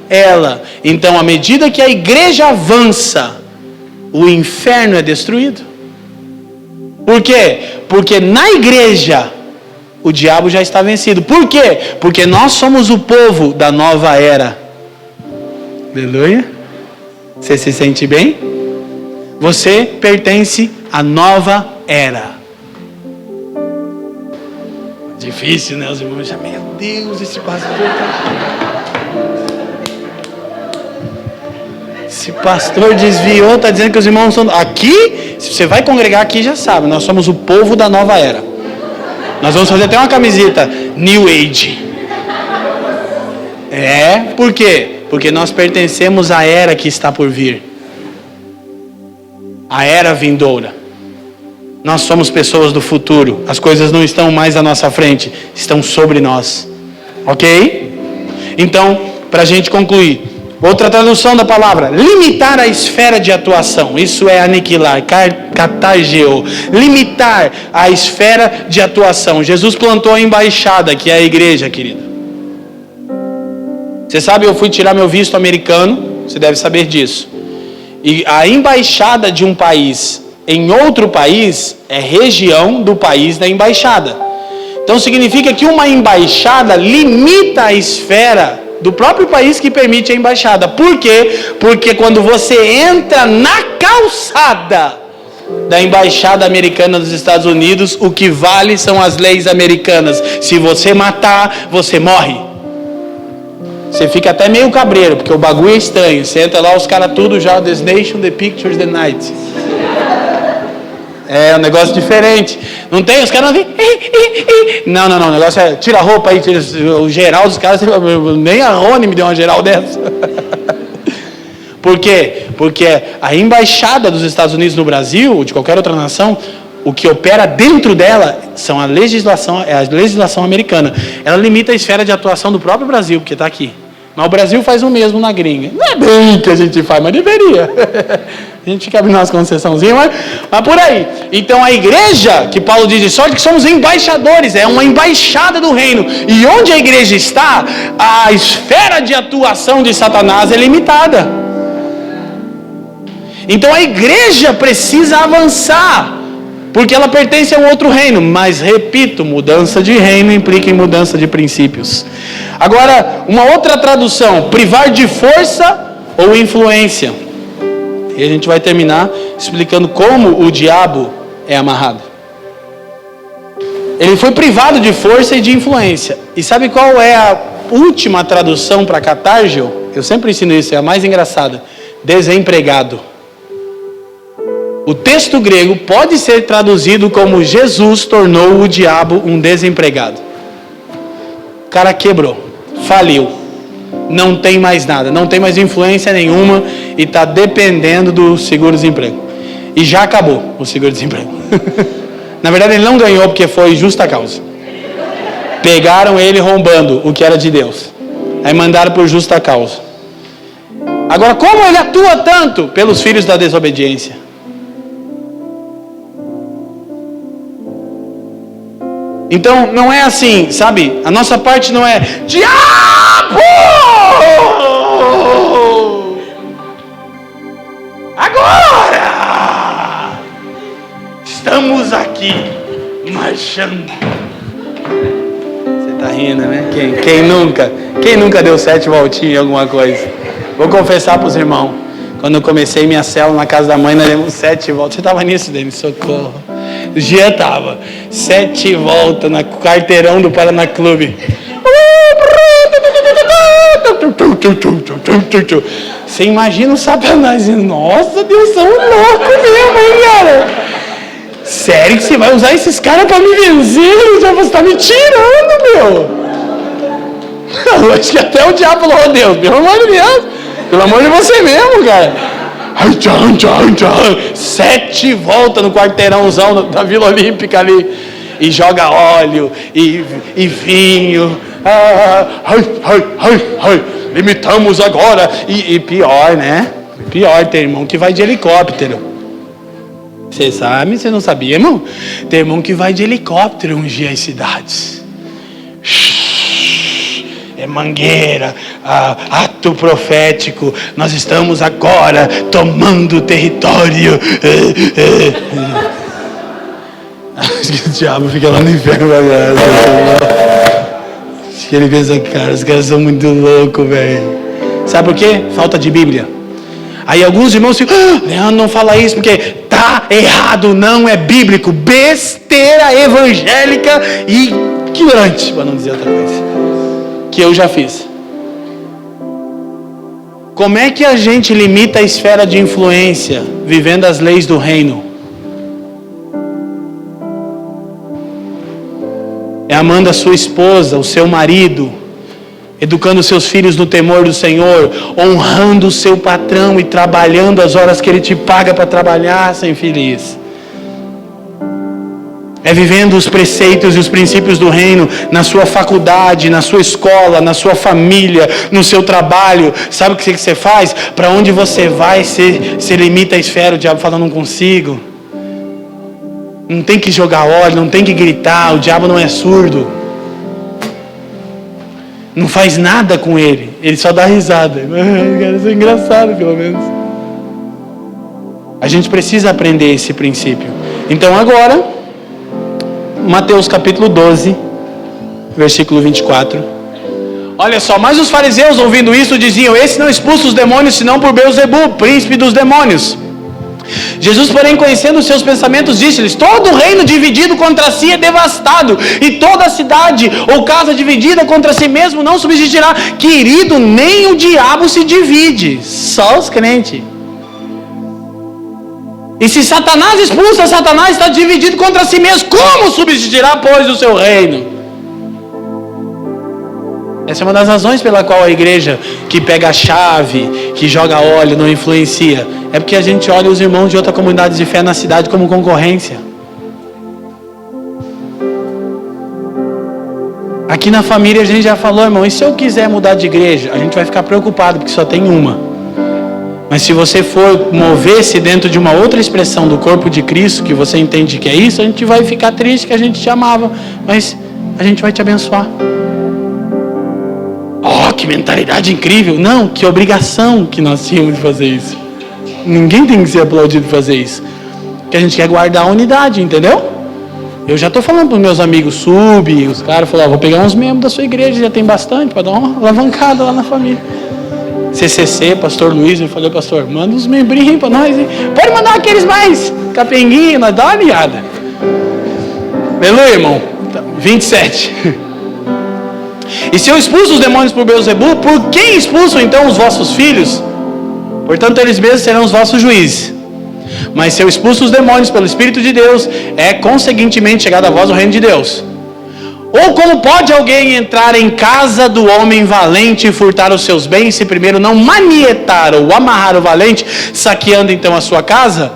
[SPEAKER 1] ela. Então, à medida que a igreja avança, o inferno é destruído. Por quê? Porque na igreja o diabo já está vencido. Por quê? Porque nós somos o povo da nova era. Aleluia. Você se sente bem? Você pertence à nova era. Difícil, né? Os irmãos já, meu Deus, esse pastor Esse pastor desviou, está dizendo que os irmãos são... Aqui, se você vai congregar aqui, já sabe, nós somos o povo da nova era. Nós vamos fazer até uma camiseta New Age. Por quê? Porque nós pertencemos à era que está por vir. a era vindoura. Nós somos pessoas do futuro. As coisas não estão mais à nossa frente, estão sobre nós. Ok? Então, para a gente concluir, outra tradução da palavra: limitar a esfera de atuação. Isso é aniquilar, katargeo. Limitar a esfera de atuação. Jesus plantou a embaixada, que é a igreja, querido. Você sabe, eu fui tirar meu visto americano, você deve saber disso. E a embaixada de um país em outro país é região do país da embaixada. Então significa que uma embaixada limita a esfera do próprio país que permite a embaixada. Por quê? Porque quando você entra na calçada da embaixada americana dos Estados Unidos, o que vale são as leis americanas. Se você matar, você morre. Você fica até meio cabreiro, porque o bagulho é estranho. Você entra lá, os caras tudo já, this nation, the pictures, the night. É um negócio diferente. Não tem, os caras não vêm. Não, o negócio é, tira a roupa aí, tira o geral dos caras. Nem a Rony me deu uma geral dessa. Por quê? Porque a embaixada dos Estados Unidos no Brasil, ou de qualquer outra nação, o que opera dentro dela é a legislação americana. Ela limita a esfera de atuação do próprio Brasil, porque está aqui. Mas o Brasil faz o mesmo na gringa. Não é bem que a gente faz, mas deveria. A gente fica abrindo umas concessãozinhas, mas por aí. Então a igreja, que Paulo diz, só que somos embaixadores, é uma embaixada do reino. E onde a igreja está, a esfera de atuação de Satanás é limitada. Então a igreja precisa avançar, porque ela pertence a um outro reino. Mas, repito, mudança de reino implica em mudança de princípios. Agora, uma outra tradução: privar de força ou influência. E a gente vai terminar explicando como o diabo é amarrado. Ele foi privado de força e de influência. E sabe qual é a última tradução para catargio? Eu sempre ensino isso, é a mais engraçada: desempregado. O texto grego pode ser traduzido como Jesus tornou o diabo um desempregado. O cara quebrou, faliu, não tem mais nada, não tem mais influência nenhuma e está dependendo do seguro-desemprego. E já acabou o seguro-desemprego. Na verdade ele não ganhou porque foi justa causa. Pegaram ele roubando o que era de Deus. Aí mandaram por justa causa. Agora, como ele atua tanto? Pelos filhos da desobediência. Então, não é assim, sabe? A nossa parte não é diabo! Agora! Estamos aqui, marchando. Você tá rindo, né? Quem nunca deu 7 voltinhas em alguma coisa? Vou confessar pros irmãos. Quando eu comecei minha célula na casa da mãe, nós demos 7 voltas. Você tava nisso, Denis? Socorro. O dia tava 7 voltas no quarteirão do Paraná Clube. Você imagina o Satanás dizendo: nossa, Deus, são loucos mesmo, hein, cara? Sério que você vai usar esses caras pra me vencer? Você tá me tirando, meu. Eu acho que até o diabo falou: oh, Deus, pelo amor de Deus, pelo amor de você mesmo, cara. 7 voltas no quarteirãozão da Vila Olímpica ali. E joga óleo e vinho. Limitamos agora. E pior, né? Pior, tem irmão que vai de helicóptero. Você sabe, você não sabia, irmão? Tem irmão que vai de helicóptero ungir as cidades. É mangueira, ato profético. Nós estamos agora tomando o território. Acho que o diabo fica lá no inferno. Acho que ele pensa: cara, os caras são muito loucos, velho. Sabe por quê? Falta de Bíblia. Aí alguns irmãos ficam: Leandro, não fala isso porque tá errado, não é bíblico. Besteira evangélica e ignorante, para não dizer outra coisa. Que eu já fiz. Como é que a gente limita a esfera de influência vivendo as leis do reino? É amando a sua esposa, o seu marido, educando seus filhos no temor do Senhor, honrando o seu patrão e trabalhando as horas que ele te paga para trabalhar, ser infeliz. É vivendo os preceitos e os princípios do reino na sua faculdade, na sua escola, na sua família, no seu trabalho. Sabe o que você faz? Para onde você vai, você limita a esfera. O diabo fala, não consigo. Não tem que jogar óleo, não tem que gritar. O diabo não é surdo. Não faz nada com ele. Ele só dá risada. Isso é engraçado, pelo menos. A gente precisa aprender esse princípio. Então agora, Mateus capítulo 12, versículo 24. Olha só, mas os fariseus ouvindo isso diziam, esse não expulsa os demônios senão por Beelzebub, príncipe dos demônios. Jesus, porém, conhecendo os seus pensamentos, disse-lhes, todo reino dividido contra si é devastado, e toda cidade ou casa dividida contra si mesmo não subsistirá. Querido, nem o diabo se divide, só os crentes. E se Satanás expulsa, Satanás está dividido contra si mesmo. Como subsistirá, pois, o seu reino? Essa é uma das razões pela qual a igreja que pega a chave, que joga óleo, não influencia. É porque a gente olha os irmãos de outras comunidades de fé na cidade como concorrência. Aqui na família a gente já falou, irmão, e se eu quiser mudar de igreja? A gente vai ficar preocupado porque só tem uma. Mas se você for mover-se dentro de uma outra expressão do corpo de Cristo, que você entende que é isso, a gente vai ficar triste que a gente te amava, mas a gente vai te abençoar. Oh, que mentalidade incrível! Não, que obrigação que nós tínhamos de fazer isso. Ninguém tem que ser aplaudido de fazer isso. Porque a gente quer guardar a unidade, entendeu? Eu já estou falando para os meus amigos os caras falaram, vou pegar uns membros da sua igreja, já tem bastante, para dar uma alavancada lá na família. CCC, pastor Luiz, ele falou, pastor, manda uns membrinhos para nós, hein? Pode mandar aqueles mais capenguinhos, nós dá uma ligada. Aleluia, irmão. 27. E se eu expulso os demônios por Beelzebub, por quem expulsam então os vossos filhos? Portanto, eles mesmos serão os vossos juízes. Mas se eu expulso os demônios pelo Espírito de Deus, é conseguintemente chegado a vós o reino de Deus. Ou como pode alguém entrar em casa do homem valente e furtar os seus bens, se primeiro não manietar ou amarrar o valente, saqueando então a sua casa?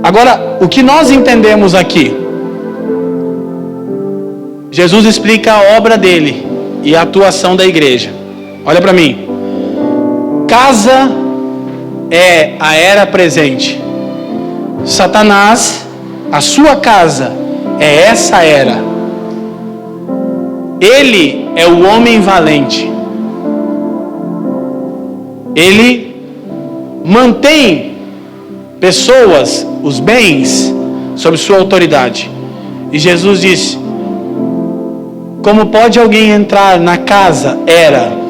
[SPEAKER 1] Agora, o que nós entendemos aqui? Jesus explica a obra dele e a atuação da igreja. Olha para mim. Casa é a era presente. Satanás, a sua casa é essa era. Ele é o homem valente. Ele mantém pessoas, os bens, sob sua autoridade. E Jesus disse, como pode alguém entrar na casa,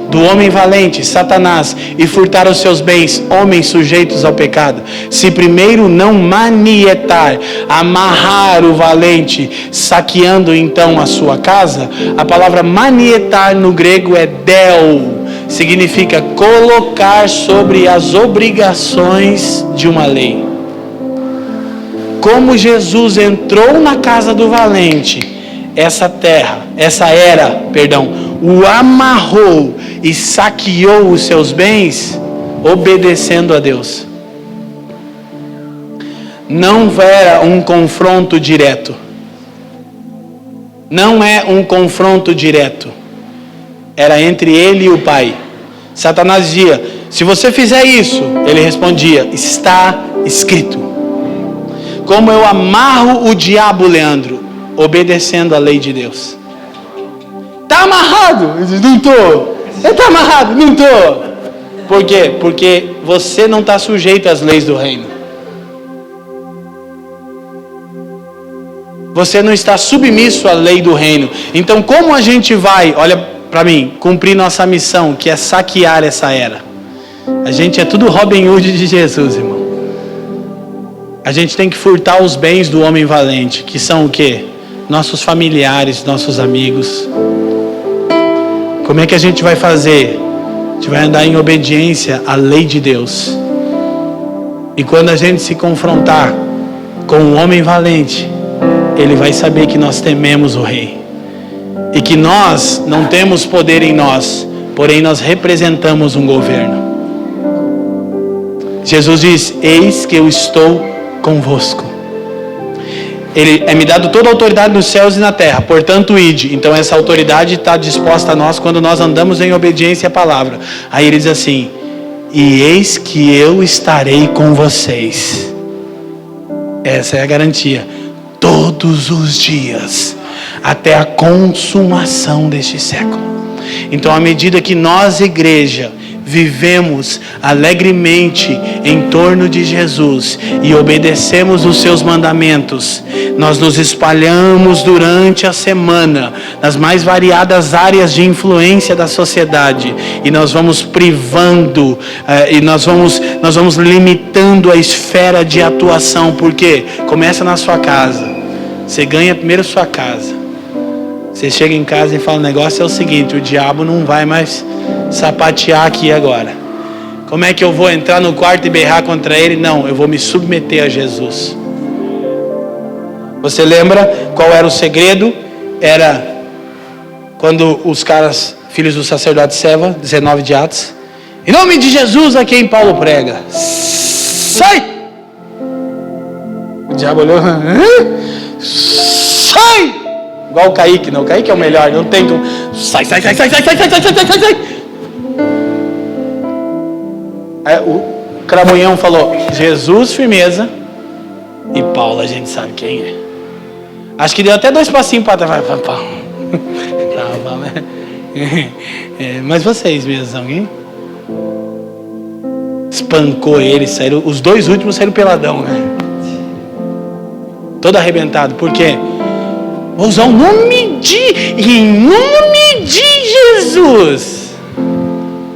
[SPEAKER 1] do homem valente, Satanás, e furtar os seus bens, homens sujeitos ao pecado, se primeiro não manietar, amarrar o valente, saqueando então a sua casa? A palavra manietar no grego é del, significa colocar sobre as obrigações de uma lei. Como Jesus entrou na casa do valente, essa era, o amarrou e saqueou os seus bens, obedecendo a Deus. Não era um confronto direto. Não é um confronto direto. Era entre ele e o Pai. Satanás dizia, se você fizer isso, ele respondia, está escrito. Como eu amarro o diabo, Leandro? Obedecendo a lei de Deus. Está amarrado? Não estou. Está amarrado? Não estou. Por quê? Porque você não está sujeito às leis do reino. Você não está submisso à lei do reino. Então como a gente vai, olha para mim, cumprir nossa missão, que é saquear essa era? A gente é tudo Robin Hood de Jesus, irmão. A gente tem que furtar os bens do homem valente, que são o quê? Nossos familiares, nossos amigos. Como é que a gente vai fazer? A gente vai andar em obediência à lei de Deus. E quando a gente se confrontar com um homem valente, ele vai saber que nós tememos o Rei. E que nós não temos poder em nós, porém nós representamos um governo. Jesus diz: eis que eu estou convosco. Me dado toda a autoridade nos céus e na terra, portanto ide. Então essa autoridade está disposta a nós quando nós andamos em obediência à palavra. Aí ele diz assim: e eis que eu estarei com vocês. Essa é a garantia. Todos os dias, até a consumação deste século. Então, à medida que nós, igreja, vivemos alegremente em torno de Jesus e obedecemos os seus mandamentos, nós nos espalhamos durante a semana nas mais variadas áreas de influência da sociedade, e nós vamos privando e nós vamos limitando a esfera de atuação. Porque começa na sua casa. Você ganha primeiro sua casa. Você chega em casa e fala: o negócio é o seguinte, o diabo não vai mais sapatear aqui agora. Como é que eu vou entrar no quarto e berrar contra ele? Não, eu vou me submeter a Jesus. Você lembra qual era o segredo? Era quando os caras, filhos do sacerdote Seva, 19 de Atos: em nome de Jesus a quem Paulo prega, sai! O diabo olhou: sai! Igual o Kaique, não. O Kaique é o melhor, não tem como. Sai. Aí o cramunhão falou: Jesus, firmeza. E Paulo, a gente sabe quem é. Acho que deu até 2 passinhos para trás. Mas vocês mesmos, alguém? Espancou ele, saíram. Os 2 últimos saíram peladão, né? Todo arrebentado. Por quê? Vou usar em nome de Jesus.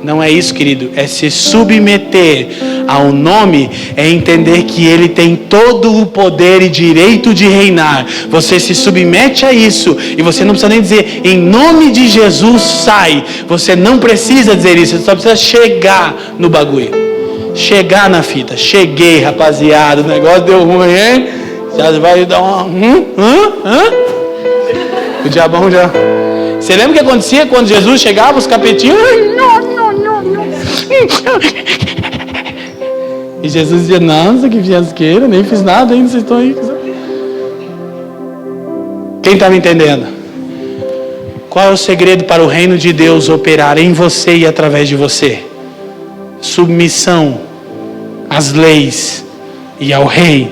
[SPEAKER 1] Não é isso, querido. É se submeter ao nome, é entender que Ele tem todo o poder e direito de reinar. Você se submete a isso, e você não precisa nem dizer: em nome de Jesus, sai. Você não precisa dizer isso, você só precisa chegar no bagulho. Chegar na fita. Cheguei, rapaziada, o negócio deu ruim, hein? Já vai dar uma... O diabão já... Você lembra o que acontecia quando Jesus chegava, os capetinhos? E Jesus dizia: nossa, que fiasqueira, nem fiz nada ainda, vocês estão aí. Quem está me entendendo? Qual é o segredo para o reino de Deus operar em você e através de você? Submissão às leis e ao rei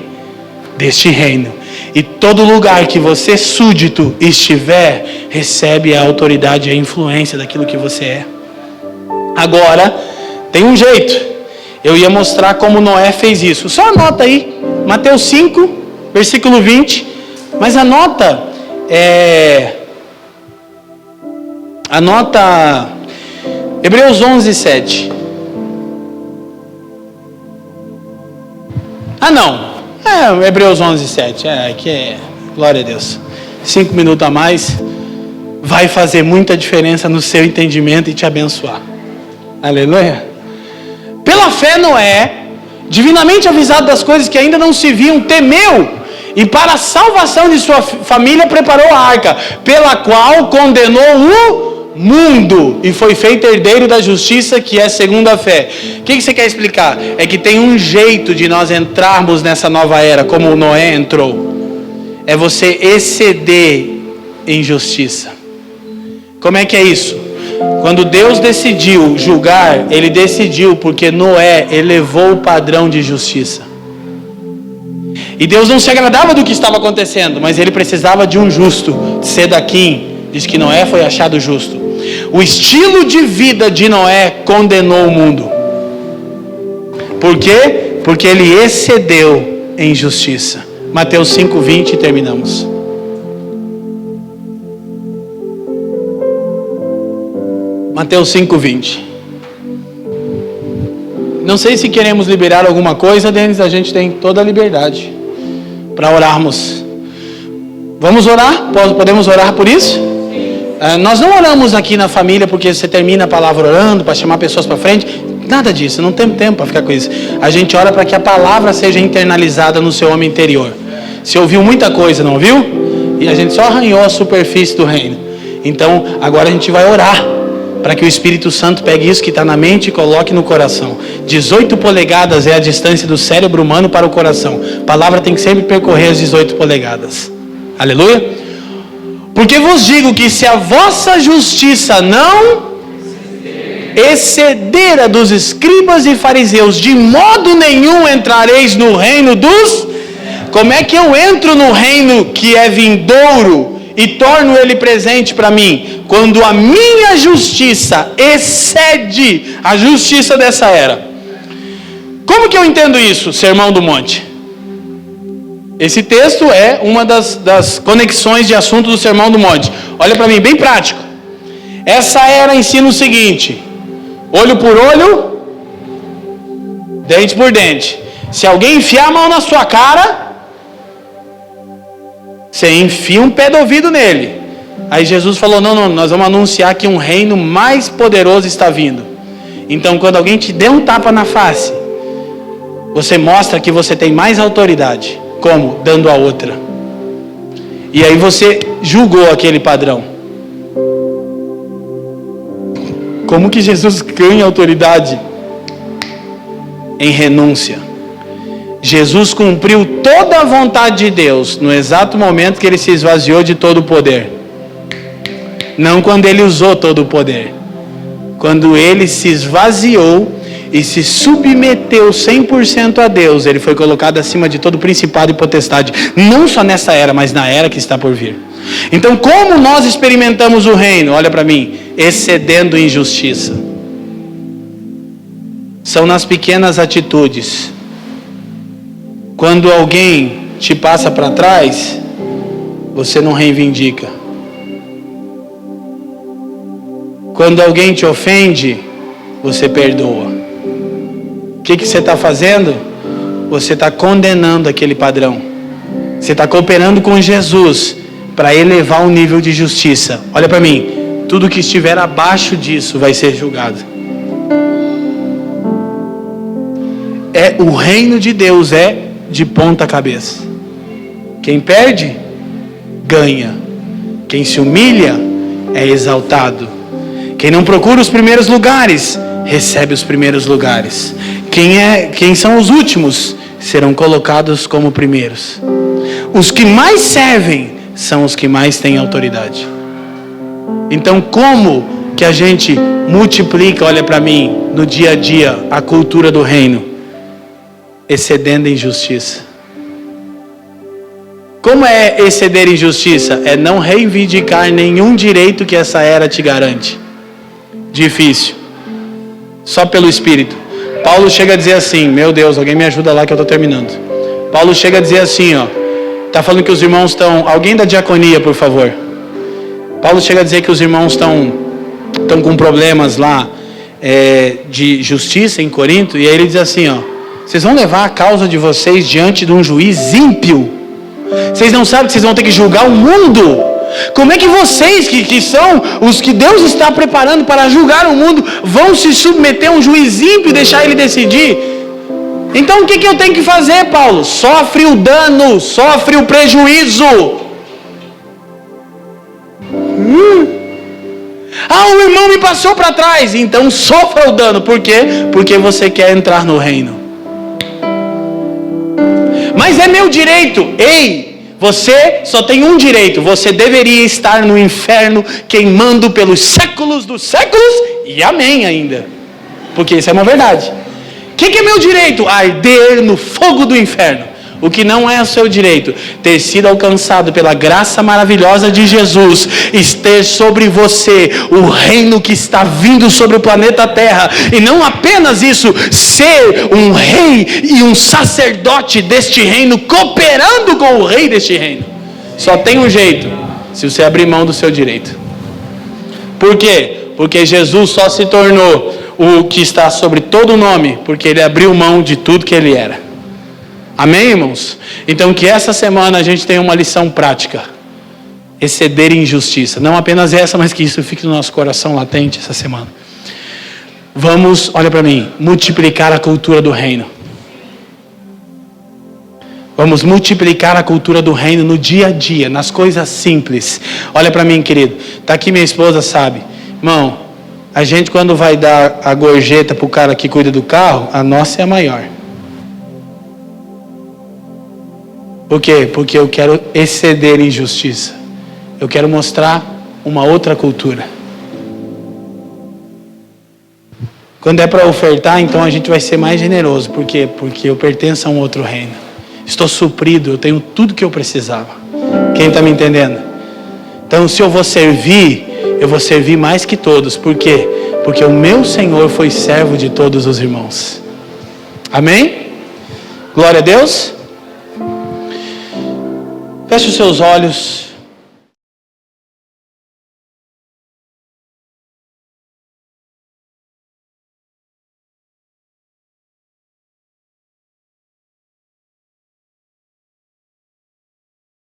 [SPEAKER 1] deste reino. E todo lugar que você, súdito, estiver, recebe a autoridade e a influência daquilo que você é. Agora, tem um jeito. Eu ia mostrar como Noé fez isso. Só anota aí, Mateus 5, versículo 20. Mas anota Hebreus 11, 7. Hebreus 11, 7. Aqui é glória a Deus. 5 minutos a mais vai fazer muita diferença no seu entendimento e te abençoar. Aleluia. Pela fé, Noé, divinamente avisado das coisas que ainda não se viam, temeu, e para a salvação de sua família preparou a arca, pela qual condenou o mundo e foi feito herdeiro da justiça, que é segundo a fé. O que você quer explicar? É que tem um jeito de nós entrarmos nessa nova era, como Noé entrou. É você exceder em justiça. Como é que é isso? Quando Deus decidiu julgar, Ele decidiu porque Noé elevou o padrão de justiça. E Deus não se agradava do que estava acontecendo, mas Ele precisava de um justo. Sedaquim diz que Noé foi achado justo. O estilo de vida de Noé condenou o mundo. Por quê? Porque ele excedeu em justiça. Mateus 5:20 e terminamos. Mateus 5:20. Não sei se queremos liberar alguma coisa, Denis, a gente tem toda a liberdade para orarmos. Vamos orar? Podemos orar por isso? Nós não oramos aqui na família porque você termina a palavra orando, para chamar pessoas para frente. Nada disso, não temos tempo para ficar com isso. A gente ora para que a palavra seja internalizada no seu homem interior. Você ouviu muita coisa, não ouviu? E a gente só arranhou a superfície do reino. Então, agora a gente vai orar para que o Espírito Santo pegue isso que está na mente e coloque no coração. 18 polegadas é a distância do cérebro humano para o coração. A palavra tem que sempre percorrer as 18 polegadas. Aleluia? Porque vos digo que se a vossa justiça não exceder a dos escribas e fariseus, de modo nenhum entrareis no reino dos... Como é que eu entro no reino que é vindouro e torno ele presente para mim? Quando a minha justiça excede a justiça dessa era. Como que eu entendo isso, Sermão do Monte? Esse texto é uma das conexões de assunto do Sermão do Monte. Olha para mim, bem prático. Essa era ensina o seguinte: olho por olho, dente por dente. Se alguém enfiar a mão na sua cara, você enfia um pé do ouvido nele. Aí Jesus falou, não, nós vamos anunciar que um reino mais poderoso está vindo. Então quando alguém te der um tapa na face, você mostra que você tem mais autoridade. Como? Dando a outra. E aí você julgou aquele padrão. Como que Jesus ganha autoridade? Em renúncia. Jesus cumpriu toda a vontade de Deus no exato momento que ele se esvaziou de todo o poder. Não quando ele usou todo o poder. Quando ele se esvaziou e se submeteu 100% a Deus, ele foi colocado acima de todo principado e potestade. Não só nessa era, mas na era que está por vir. Então, como nós experimentamos o reino? Olha para mim. Excedendo injustiça. São nas pequenas atitudes. Quando alguém te passa para trás, você não reivindica. Quando alguém te ofende, você perdoa. O que você está fazendo? Você está condenando aquele padrão. Você está cooperando com Jesus para elevar o nível de justiça. Olha para mim, tudo que estiver abaixo disso vai ser julgado. O reino de Deus é de ponta cabeça. Quem perde, ganha. Quem se humilha, é exaltado. Quem não procura os primeiros lugares, recebe os primeiros lugares. Quem são os últimos, serão colocados como primeiros. Os que mais servem, são os que mais têm autoridade. Então, como que a gente multiplica, olha para mim, no dia a dia, a cultura do reino? Excedendo em justiça. Como é exceder em justiça? É não reivindicar nenhum direito que essa era te garante. Difícil. Só pelo Espírito. Paulo chega a dizer assim, meu Deus, alguém me ajuda lá que eu estou terminando. Paulo chega a dizer assim, está falando que os irmãos estão... Alguém da diaconia, por favor. Paulo chega a dizer que os irmãos estão com problemas lá de justiça em Corinto. E aí ele diz assim, vocês vão levar a causa de vocês diante de um juiz ímpio. Vocês não sabem que vocês vão ter que julgar o mundo. Como é que vocês, que são os que Deus está preparando para julgar o mundo, vão se submeter a um juiz ímpio e deixar ele decidir? Então o que eu tenho que fazer, Paulo? Sofre o dano, sofre o prejuízo. O irmão me passou para trás. Então sofra o dano. Por quê? Porque você quer entrar no reino. Mas é meu direito. Ei, você só tem um direito. Você deveria estar no inferno queimando pelos séculos dos séculos. E amém ainda. Porque isso é uma verdade. O que é meu direito? Arder no fogo do inferno. O que não é o seu direito, ter sido alcançado pela graça maravilhosa de Jesus, ter sobre você o reino que está vindo sobre o planeta Terra, e não apenas isso, ser um rei e um sacerdote deste reino, cooperando com o rei deste reino. Só tem um jeito, se você abrir mão do seu direito. Por quê? Porque Jesus só se tornou o que está sobre todo nome, porque ele abriu mão de tudo que ele era. Amém, irmãos? Então que essa semana a gente tenha uma lição prática. Exceder em justiça. Não apenas essa, mas que isso fique no nosso coração latente essa semana. Vamos, olha para mim, multiplicar a cultura do reino. Vamos multiplicar a cultura do reino no dia a dia, nas coisas simples. Olha para mim, querido. Está aqui minha esposa, sabe. Irmão, A gente, quando vai dar a gorjeta para o cara que cuida do carro, a nossa é a maior. Por quê? Porque eu quero exceder em justiça. Eu quero mostrar uma outra cultura. Quando é para ofertar, então a gente vai ser mais generoso. Por quê? Porque eu pertenço a um outro reino. Estou suprido, eu tenho tudo que eu precisava. Quem está me entendendo? Então, se eu vou servir mais que todos. Por quê? Porque o meu Senhor foi servo de todos os irmãos. Amém? Glória a Deus. Feche os seus olhos.